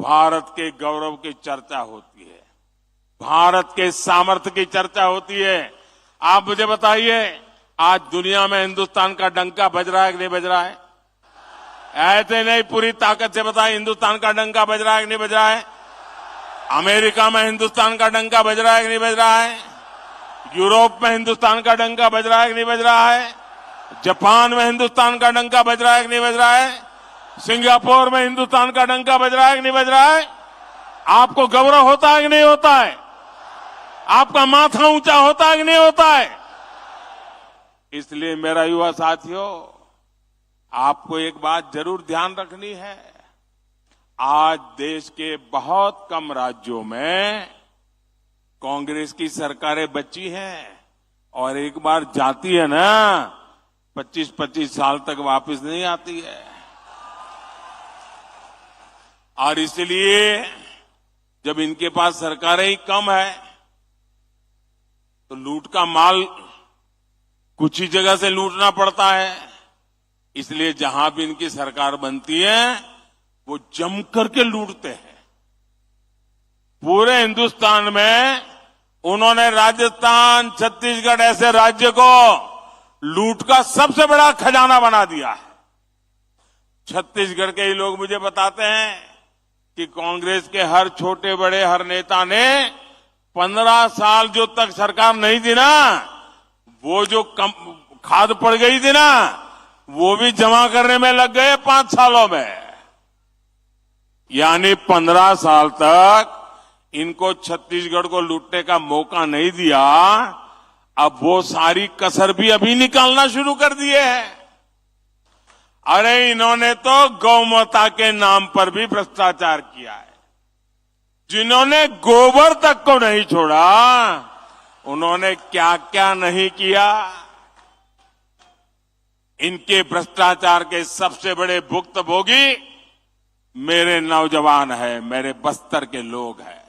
भारत के गौरव की चर्चा होती है। भारत के सामर्थ्य की चर्चा होती है। आप मुझे बताइए, आज दुनिया में हिंदुस्तान का डंका बज रहा है कि नहीं बज रहा है? ऐसे नहीं, पूरी ताकत से बताएं, हिंदुस्तान का डंका बज रहा है कि नहीं बज रहा है? अमेरिका में हिंदुस्तान का डंका बज रहा है कि नहीं बज रहा है? यूरोप में हिंदुस्तान का डंका बज रहा है कि नहीं बज रहा है? जापान में हिंदुस्तान का डंका बज रहा है कि नहीं बज रहा है? सिंगापुर में हिंदुस्तान का डंका बज रहा है कि नहीं बज रहा है? आपको गौरव होता है कि नहीं होता है? आपका माथा ऊंचा होता है कि नहीं होता है? इसलिए मेरा युवा साथियों, आपको एक बात जरूर ध्यान रखनी है। आज देश के बहुत कम राज्यों में कांग्रेस की सरकारें बची हैं, और एक बार जाती है ना, 25-25 साल तक वापस नहीं आती है। और इसलिए जब इनके पास सरकारें ही कम है, तो लूट का माल कुछ ही जगह से लूटना पड़ता है। इसलिए जहां भी इनकी सरकार बनती है, वो जम करके लूटते हैं। पूरे हिंदुस्तान में उन्होंने राजस्थान, छत्तीसगढ़ ऐसे राज्य को लूट का सबसे बड़ा खजाना बना दिया है। छत्तीसगढ़ के ही लोग मुझे बताते हैं कि कांग्रेस के हर छोटे बड़े हर नेता ने 15 साल जो तक सरकार नहीं दी ना, वो जो खाद पड़ गई थी ना, वो भी जमा करने में लग गए 5 सालों में। यानी 15 साल तक इनको छत्तीसगढ़ को लूटने का मौका नहीं दिया। अब वो सारी कसर भी अभी निकालना शुरू कर दिए हैं। अरे इन्होंने तो गौमाता के नाम पर भी भ्रष्टाचार किया है। जिन्होंने गोबर तक को नहीं छोड़ा, उन्होंने क्या क्या नहीं किया। इनके भ्रष्टाचार के सबसे बड़े भुक्तभोगी मेरे नौजवान हैं, मेरे बस्तर के लोग हैं।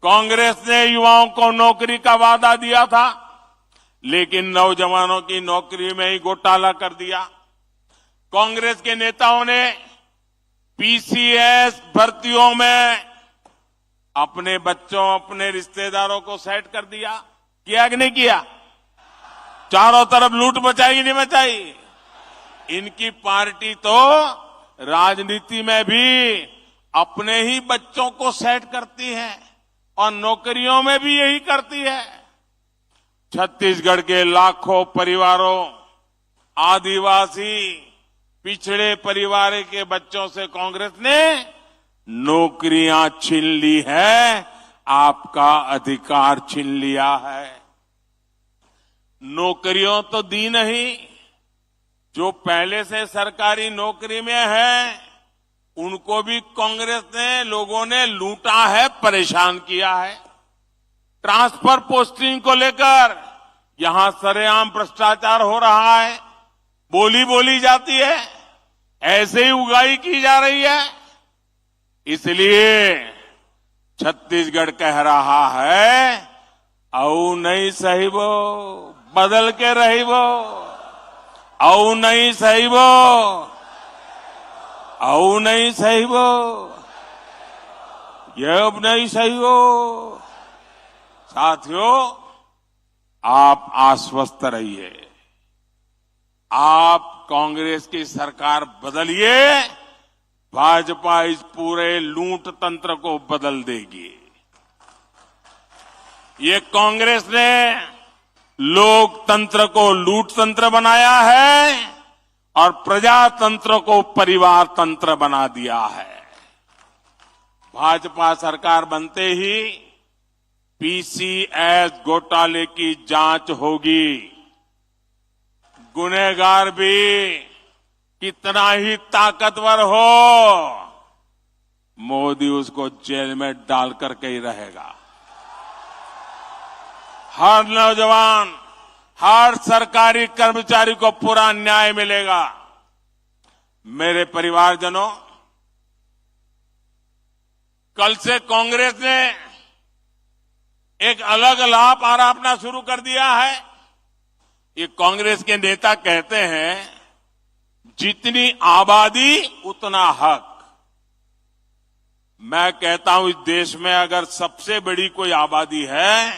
कांग्रेस ने युवाओं को नौकरी का वादा दिया था, लेकिन नौजवानों की नौकरी में ही घोटाला कर दिया। कांग्रेस के नेताओं ने पीसीएस भर्तियों में अपने बच्चों, अपने रिश्तेदारों को सेट कर दिया। किया कि नहीं किया? चारों तरफ लूट मचाई नहीं मचाई? इनकी पार्टी तो राजनीति में भी अपने ही बच्चों को सेट करती है और नौकरियों में भी यही करती है। छत्तीसगढ़ के लाखों परिवारों, आदिवासी, पिछड़े परिवार के बच्चों से कांग्रेस ने नौकरियां छीन ली है, आपका अधिकार छीन लिया है। नौकरियों तो दी नहीं, जो पहले से सरकारी नौकरी में है उनको भी कांग्रेस ने, लोगों ने लूटा है, परेशान किया है। ट्रांसफर पोस्टिंग को लेकर यहां सरेआम भ्रष्टाचार हो रहा है, बोली जाती है, ऐसे ही उगाई की जा रही है। इसलिए छत्तीसगढ़ कह रहा है, औ नहीं सही वो, बदल के रही वो, औ नहीं सही वो, औ नहीं सही वो, ये अब नहीं सही वो। साथियों, आप आश्वस्त रहिए, आप कांग्रेस की सरकार बदलिए, भाजपा इस पूरे लूट तंत्र को बदल देगी। ये कांग्रेस ने लोकतंत्र को लूट तंत्र बनाया है और प्रजातंत्र को परिवार तंत्र बना दिया है। भाजपा सरकार बनते ही पीसीएस घोटाले की जांच होगी। गुनहगार भी कितना ही ताकतवर हो, मोदी उसको जेल में डाल करके ही रहेगा। हर नौजवान, हर सरकारी कर्मचारी को पूरा न्याय मिलेगा। मेरे परिवारजनों, कल से कांग्रेस ने एक अलग लाभ आरोपना शुरू कर दिया है। ये कांग्रेस के नेता कहते हैं, जितनी आबादी उतना हक। मैं कहता हूं इस देश में अगर सबसे बड़ी कोई आबादी है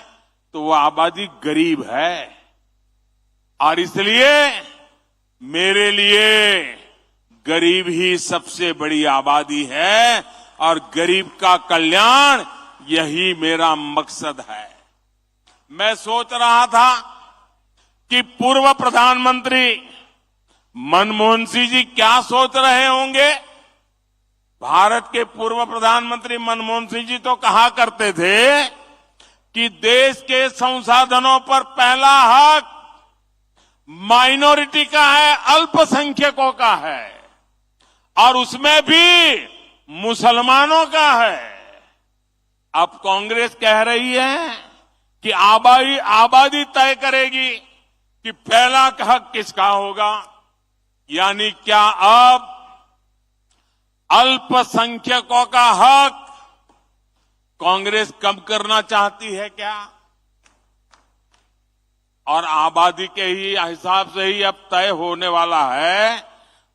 तो वो आबादी गरीब है, और इसलिए मेरे लिए गरीब ही सबसे बड़ी आबादी है और गरीब का कल्याण यही मेरा मकसद है। मैं सोच रहा था कि पूर्व प्रधानमंत्री मनमोहन सिंह जी क्या सोच रहे होंगे। भारत के पूर्व प्रधानमंत्री मनमोहन सिंह जी तो कहा करते थे कि देश के संसाधनों पर पहला हक माइनॉरिटी का है, अल्पसंख्यकों का है, और उसमें भी मुसलमानों का है। अब कांग्रेस कह रही है कि आबादी तय करेगी कि पहला हक किसका होगा। यानी क्या अब अल्पसंख्यकों का हक कांग्रेस कम करना चाहती है क्या? और आबादी के ही हिसाब से ही अब तय होने वाला है,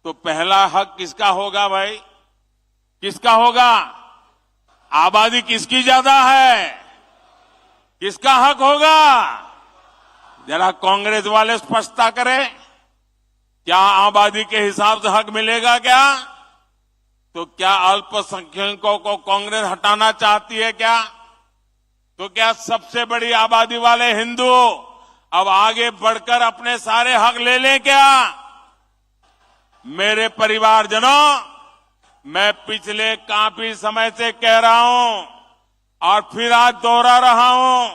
तो पहला हक किसका होगा भाई? किसका होगा? आबादी किसकी ज्यादा है? किसका हक होगा? जरा कांग्रेस वाले स्पष्टता करें, क्या आबादी के हिसाब से हक मिलेगा क्या? तो क्या अल्पसंख्यकों को कांग्रेस हटाना चाहती है क्या? तो क्या सबसे बड़ी आबादी वाले हिंदू अब आगे बढ़कर अपने सारे हक ले लें क्या? मेरे परिवारजनों, मैं पिछले काफी समय से कह रहा हूं और फिर आज दोहरा रहा हूं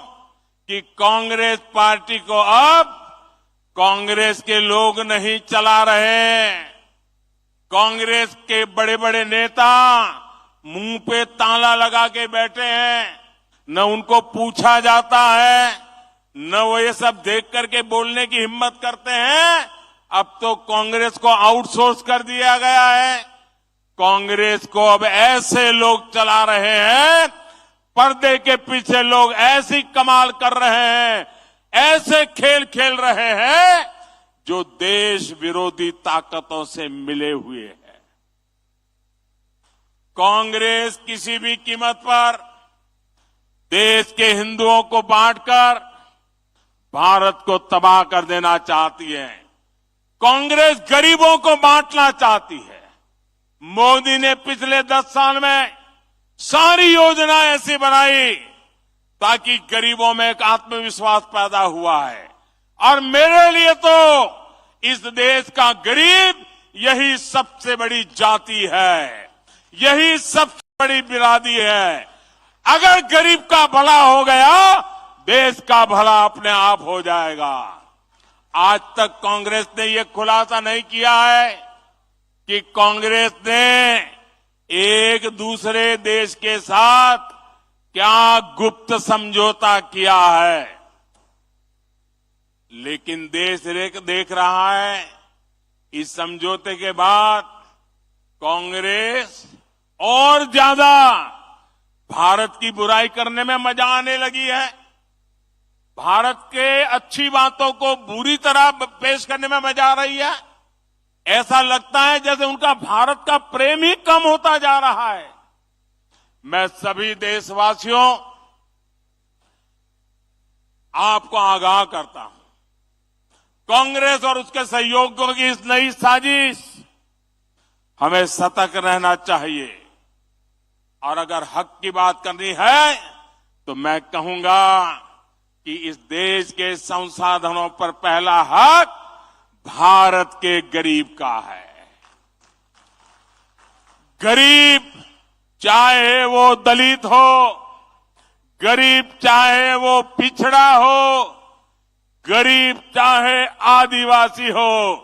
कि कांग्रेस पार्टी को अब कांग्रेस के लोग नहीं चला रहे। कांग्रेस के बड़े बड़े नेता मुंह पे ताला लगा के बैठे हैं, न उनको पूछा जाता है, न वो ये सब देख करके बोलने की हिम्मत करते हैं। अब तो कांग्रेस को आउटसोर्स कर दिया गया है। कांग्रेस को अब ऐसे लोग चला रहे हैं, पर्दे के पीछे लोग ऐसी कमाल कर रहे हैं, ऐसे खेल खेल रहे हैं जो देश विरोधी ताकतों से मिले हुए हैं। कांग्रेस किसी भी कीमत पर देश के हिंदुओं को बांटकर भारत को तबाह कर देना चाहती है। कांग्रेस गरीबों को बांटना चाहती है। मोदी ने पिछले 10 साल में सारी योजना ऐसी बनाई ताकि गरीबों में एक आत्मविश्वास पैदा हुआ है, और मेरे लिए तो इस देश का गरीब यही सबसे बड़ी जाति है, यही सबसे बड़ी बिरादरी है। अगर गरीब का भला हो गया, देश का भला अपने आप हो जाएगा। आज तक कांग्रेस ने यह खुलासा नहीं किया है कि कांग्रेस ने एक दूसरे देश के साथ क्या गुप्त समझौता किया है, लेकिन देश देख रहा है इस समझौते के बाद कांग्रेस और ज्यादा भारत की बुराई करने में मजा आने लगी है। भारत के अच्छी बातों को बुरी तरह पेश करने में मजा आ रही है। ऐसा लगता है जैसे उनका भारत का प्रेम ही कम होता जा रहा है। मैं सभी देशवासियों, आपको आगाह करता हूं, कांग्रेस और उसके सहयोगियों की इस नई साजिश, हमें सतर्क रहना चाहिए। और अगर हक की बात करनी है तो मैं कहूंगा कि इस देश के संसाधनों पर पहला हक भारत के गरीब का है। गरीब चाहे वो दलित हो, गरीब चाहे वो पिछड़ा हो, गरीब चाहे आदिवासी हो,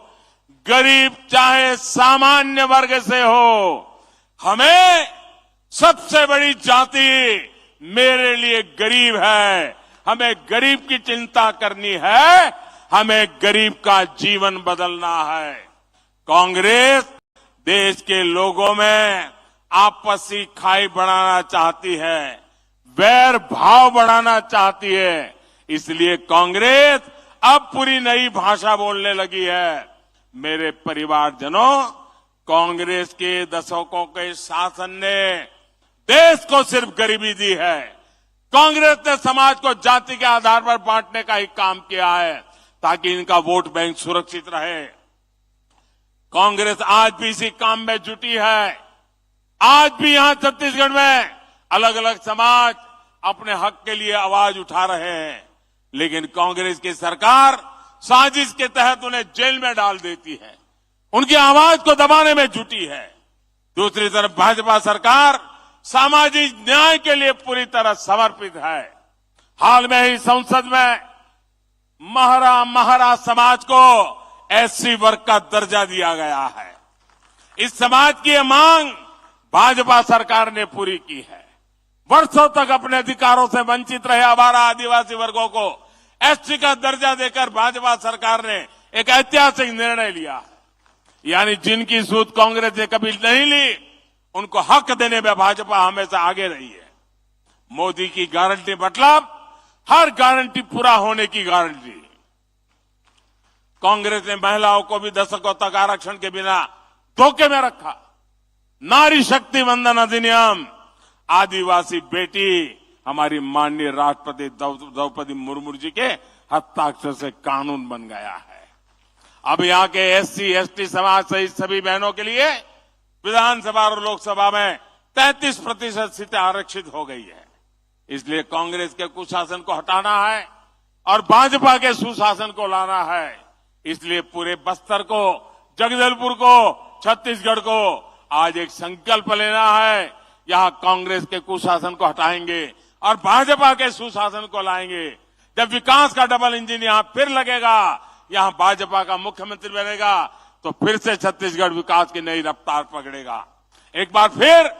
गरीब चाहे सामान्य वर्ग से हो, हमें सबसे बड़ी जाति मेरे लिए गरीब है। हमें गरीब की चिंता करनी है, हमें गरीब का जीवन बदलना है। कांग्रेस देश के लोगों में आपसी खाई बढ़ाना चाहती है, वैर भाव बढ़ाना चाहती है। इसलिए कांग्रेस अब पूरी नई भाषा बोलने लगी है। मेरे परिवारजनों, कांग्रेस के दशकों के शासन ने देश को सिर्फ गरीबी दी है। कांग्रेस ने समाज को जाति के आधार पर बांटने का ही काम किया है ताकि इनका वोट बैंक सुरक्षित रहे। कांग्रेस आज भी इसी काम में जुटी है। आज भी यहां छत्तीसगढ़ में अलग अलग समाज अपने हक के लिए आवाज उठा रहे हैं, लेकिन कांग्रेस की सरकार साजिश के तहत उन्हें जेल में डाल देती है, उनकी आवाज को दबाने में जुटी है। दूसरी तरफ भाजपा सरकार सामाजिक न्याय के लिए पूरी तरह समर्पित है। हाल में ही संसद में महरा समाज को एससी वर्ग का दर्जा दिया गया है। इस समाज की यह मांग भाजपा सरकार ने पूरी की है। वर्षों तक अपने अधिकारों से वंचित रहे आवारा आदिवासी वर्गों को एससी का दर्जा देकर भाजपा सरकार ने एक ऐतिहासिक निर्णय लिया है। यानी जिनकी सूद कांग्रेस ने कभी नहीं ली, उनको हक देने में भाजपा हमेशा आगे रही है। मोदी की गारंटी मतलब हर गारंटी पूरा होने की गारंटी। कांग्रेस ने महिलाओं को भी दशकों तक आरक्षण के बिना धोखे में रखा। नारी शक्ति वंदन अधिनियम, आदिवासी बेटी हमारी माननीय राष्ट्रपति द्रौपदी मुर्मू जी के हस्ताक्षर से कानून बन गया है। अब यहां के एससी एसटी समाज सहित सभी बहनों के लिए विधानसभा और लोकसभा में 33% सीटें आरक्षित हो गई है। इसलिए कांग्रेस के कुशासन को हटाना है और भाजपा के सुशासन को लाना है। इसलिए पूरे बस्तर को, जगदलपुर को, छत्तीसगढ़ को आज एक संकल्प लेना है। यहां कांग्रेस के कुशासन को हटाएंगे और भाजपा के सुशासन को लाएंगे। जब विकास का डबल इंजन यहां फिर लगेगा, यहां भाजपा का मुख्यमंत्री बनेगा, तो फिर से छत्तीसगढ़ विकास की नई रफ्तार पकड़ेगा। एक बार फिर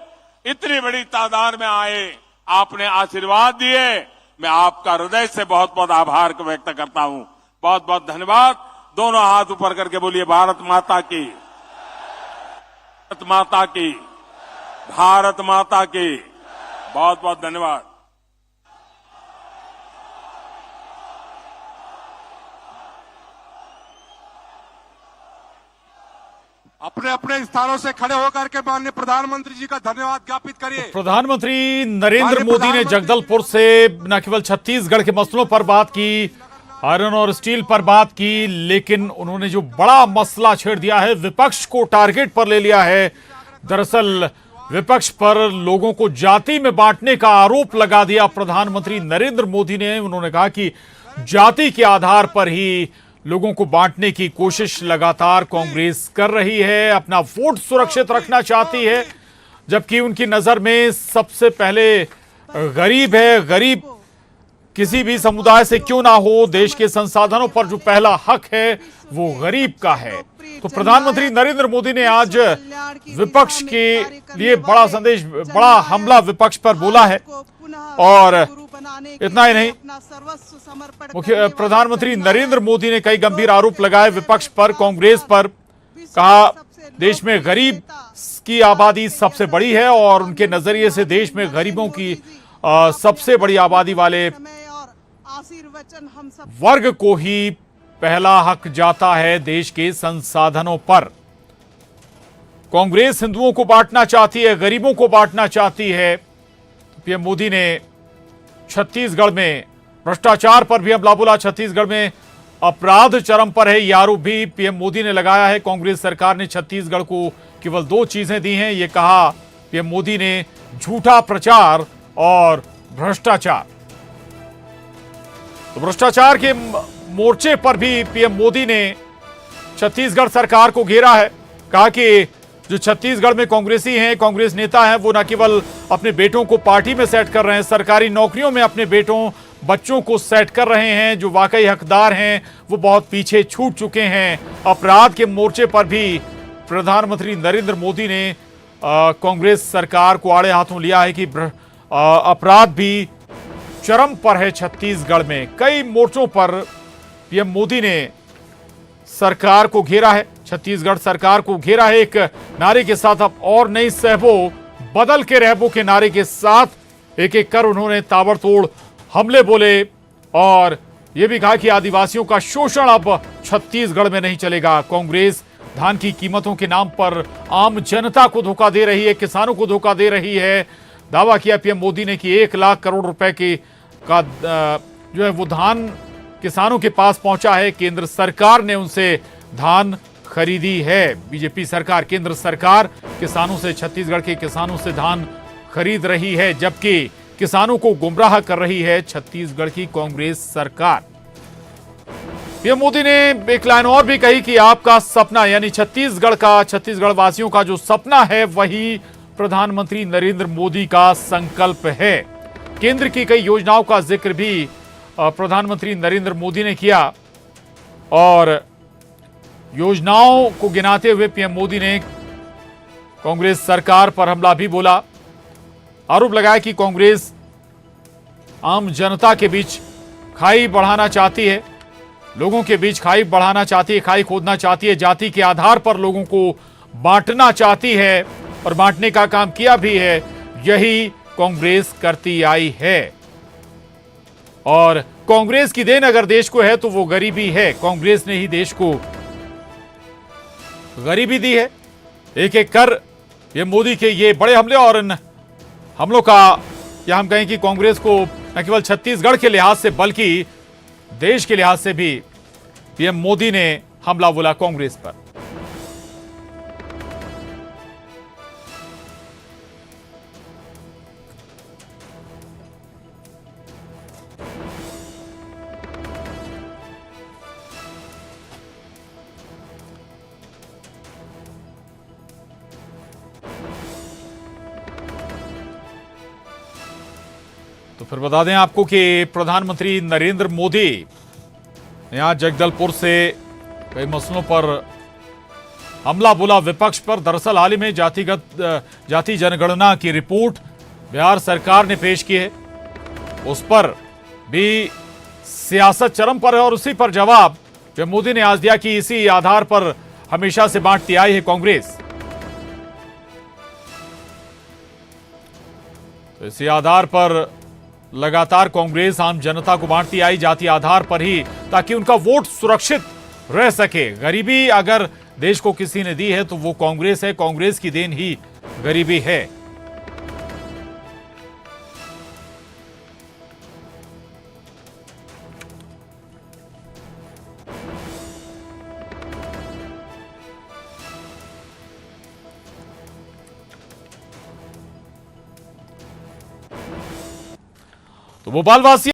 इतनी बड़ी तादाद में आए, आपने आशीर्वाद दिए, मैं आपका हृदय से बहुत बहुत आभार व्यक्त करता हूं। बहुत बहुत धन्यवाद। दोनों हाथ ऊपर करके बोलिए भारत माता की, भारत माता की, भारत माता की। बहुत बहुत धन्यवाद। अपने अपने स्थानों से खड़े होकर के माननीय प्रधानमंत्री जी का धन्यवाद ज्ञापित करिए। प्रधानमंत्री नरेंद्र मोदी ने जगदलपुर से न केवल छत्तीसगढ़ के मसलों पर बात की, आयरन और स्टील पर बात की, लेकिन उन्होंने जो बड़ा मसला छेड़ दिया है, विपक्ष को टारगेट पर ले लिया है। दरअसल विपक्ष पर लोगों को जाति में बांटने का आरोप लगा दिया प्रधानमंत्री नरेंद्र मोदी ने। उन्होंने कहा कि जाति के आधार पर ही लोगों को बांटने की कोशिश लगातार कांग्रेस कर रही है, अपना वोट सुरक्षित रखना चाहती है, जबकि उनकी नजर में सबसे पहले गरीब है। गरीब किसी भी समुदाय से क्यों ना हो, देश के संसाधनों पर जो पहला हक है वो गरीब का है। तो प्रधानमंत्री नरेंद्र मोदी ने आज विपक्ष के लिए बड़ा संदेश, बड़ा हमला विपक्ष पर बोला है। और इतना ही नहीं, प्रधानमंत्री नरेंद्र मोदी ने कई गंभीर आरोप लगाए विपक्ष पर, कांग्रेस पर। कहा देश में गरीब की आबादी सबसे बड़ी है और उनके नजरिए से देश में गरीबों की सबसे बड़ी आबादी वाले वर्ग को ही पहला हक जाता है देश के संसाधनों पर। कांग्रेस हिंदुओं को बांटना चाहती है, गरीबों को बांटना चाहती है। पीएम मोदी ने छत्तीसगढ़ में भ्रष्टाचार पर भी हमला बोला। छत्तीसगढ़ में अपराध चरम पर है, यह आरोप भी पीएम मोदी ने लगाया है। कांग्रेस सरकार ने छत्तीसगढ़ को केवल 2 चीजें दी हैं, ये कहा पीएम मोदी ने, झूठा प्रचार और भ्रष्टाचार। तो भ्रष्टाचार के मोर्चे पर भी पीएम मोदी ने छत्तीसगढ़ सरकार को घेरा है। कहा कि जो छत्तीसगढ़ में कांग्रेसी हैं, कांग्रेस नेता हैं, वो न केवल अपने बेटों को पार्टी में सेट कर रहे हैं, सरकारी नौकरियों में अपने बेटों बच्चों को सेट कर रहे हैं। जो वाकई हकदार हैं वो बहुत पीछे छूट चुके हैं। अपराध के मोर्चे पर भी प्रधानमंत्री नरेंद्र मोदी ने कांग्रेस सरकार को आड़े हाथों लिया है कि अपराध भी चरम पर है छत्तीसगढ़ में। कई मोर्चों पर पीएम मोदी ने सरकार को घेरा है, छत्तीसगढ़ सरकार को घेरा है। एक नारे के साथ अब और नहीं सहबो, बदल के रहबो के नारे के साथ एक एक कर उन्होंने ताबड़तोड़ हमले बोले और यह भी कहा कि आदिवासियों का शोषण अब छत्तीसगढ़ में नहीं चलेगा। कांग्रेस धान की कीमतों के नाम पर आम जनता को धोखा दे रही है, किसानों को धोखा दे रही है। दावा किया पीएम मोदी ने कि 1 लाख करोड़ रुपए का जो है वो धान किसानों के पास पहुंचा है। केंद्र सरकार ने उनसे धान खरीदी है। बीजेपी सरकार, केंद्र सरकार किसानों से, छत्तीसगढ़ के किसानों से धान खरीद रही है, जबकि किसानों को गुमराह कर रही है छत्तीसगढ़ की कांग्रेस सरकार। पीएम मोदी ने एक लाइन और भी कही कि आपका सपना यानी छत्तीसगढ़ वासियों का जो सपना है वही प्रधानमंत्री नरेंद्र मोदी का संकल्प है। केंद्र की कई योजनाओं का जिक्र भी प्रधानमंत्री नरेंद्र मोदी ने किया और योजनाओं को गिनाते हुए पीएम मोदी ने कांग्रेस सरकार पर हमला भी बोला। आरोप लगाया कि कांग्रेस आम जनता के बीच खाई बढ़ाना चाहती है, लोगों के बीच खाई बढ़ाना चाहती है, खाई खोदना चाहती है, जाति के आधार पर लोगों को बांटना चाहती है और बांटने का काम किया भी है। यही कांग्रेस करती आई है और कांग्रेस की देन अगर देश को है तो वो गरीबी है। कांग्रेस ने ही देश को गरीबी दी है। एक एक कर ये मोदी के ये बड़े हमले और इन हमलों का, या हम कहें कि कांग्रेस को न केवल छत्तीसगढ़ के लिहाज से बल्कि देश के लिहाज से भी पीएम मोदी ने हमला बोला कांग्रेस पर। तो फिर बता दें आपको कि प्रधानमंत्री नरेंद्र मोदी ने आज जगदलपुर से कई मसलों पर हमला बोला विपक्ष पर। दरअसल हाल ही में जाति जनगणना की रिपोर्ट बिहार सरकार ने पेश की है, उस पर भी सियासत चरम पर है और उसी पर जवाब पीएम मोदी ने आज दिया कि इसी आधार पर हमेशा से बांटती आई है कांग्रेस। तो इसी आधार पर लगातार कांग्रेस आम जनता को बांटती आई, जाति आधार पर ही, ताकि उनका वोट सुरक्षित रह सके। गरीबी अगर देश को किसी ने दी है तो वो कांग्रेस है, कांग्रेस की देन ही गरीबी है। तो भोपाल वासी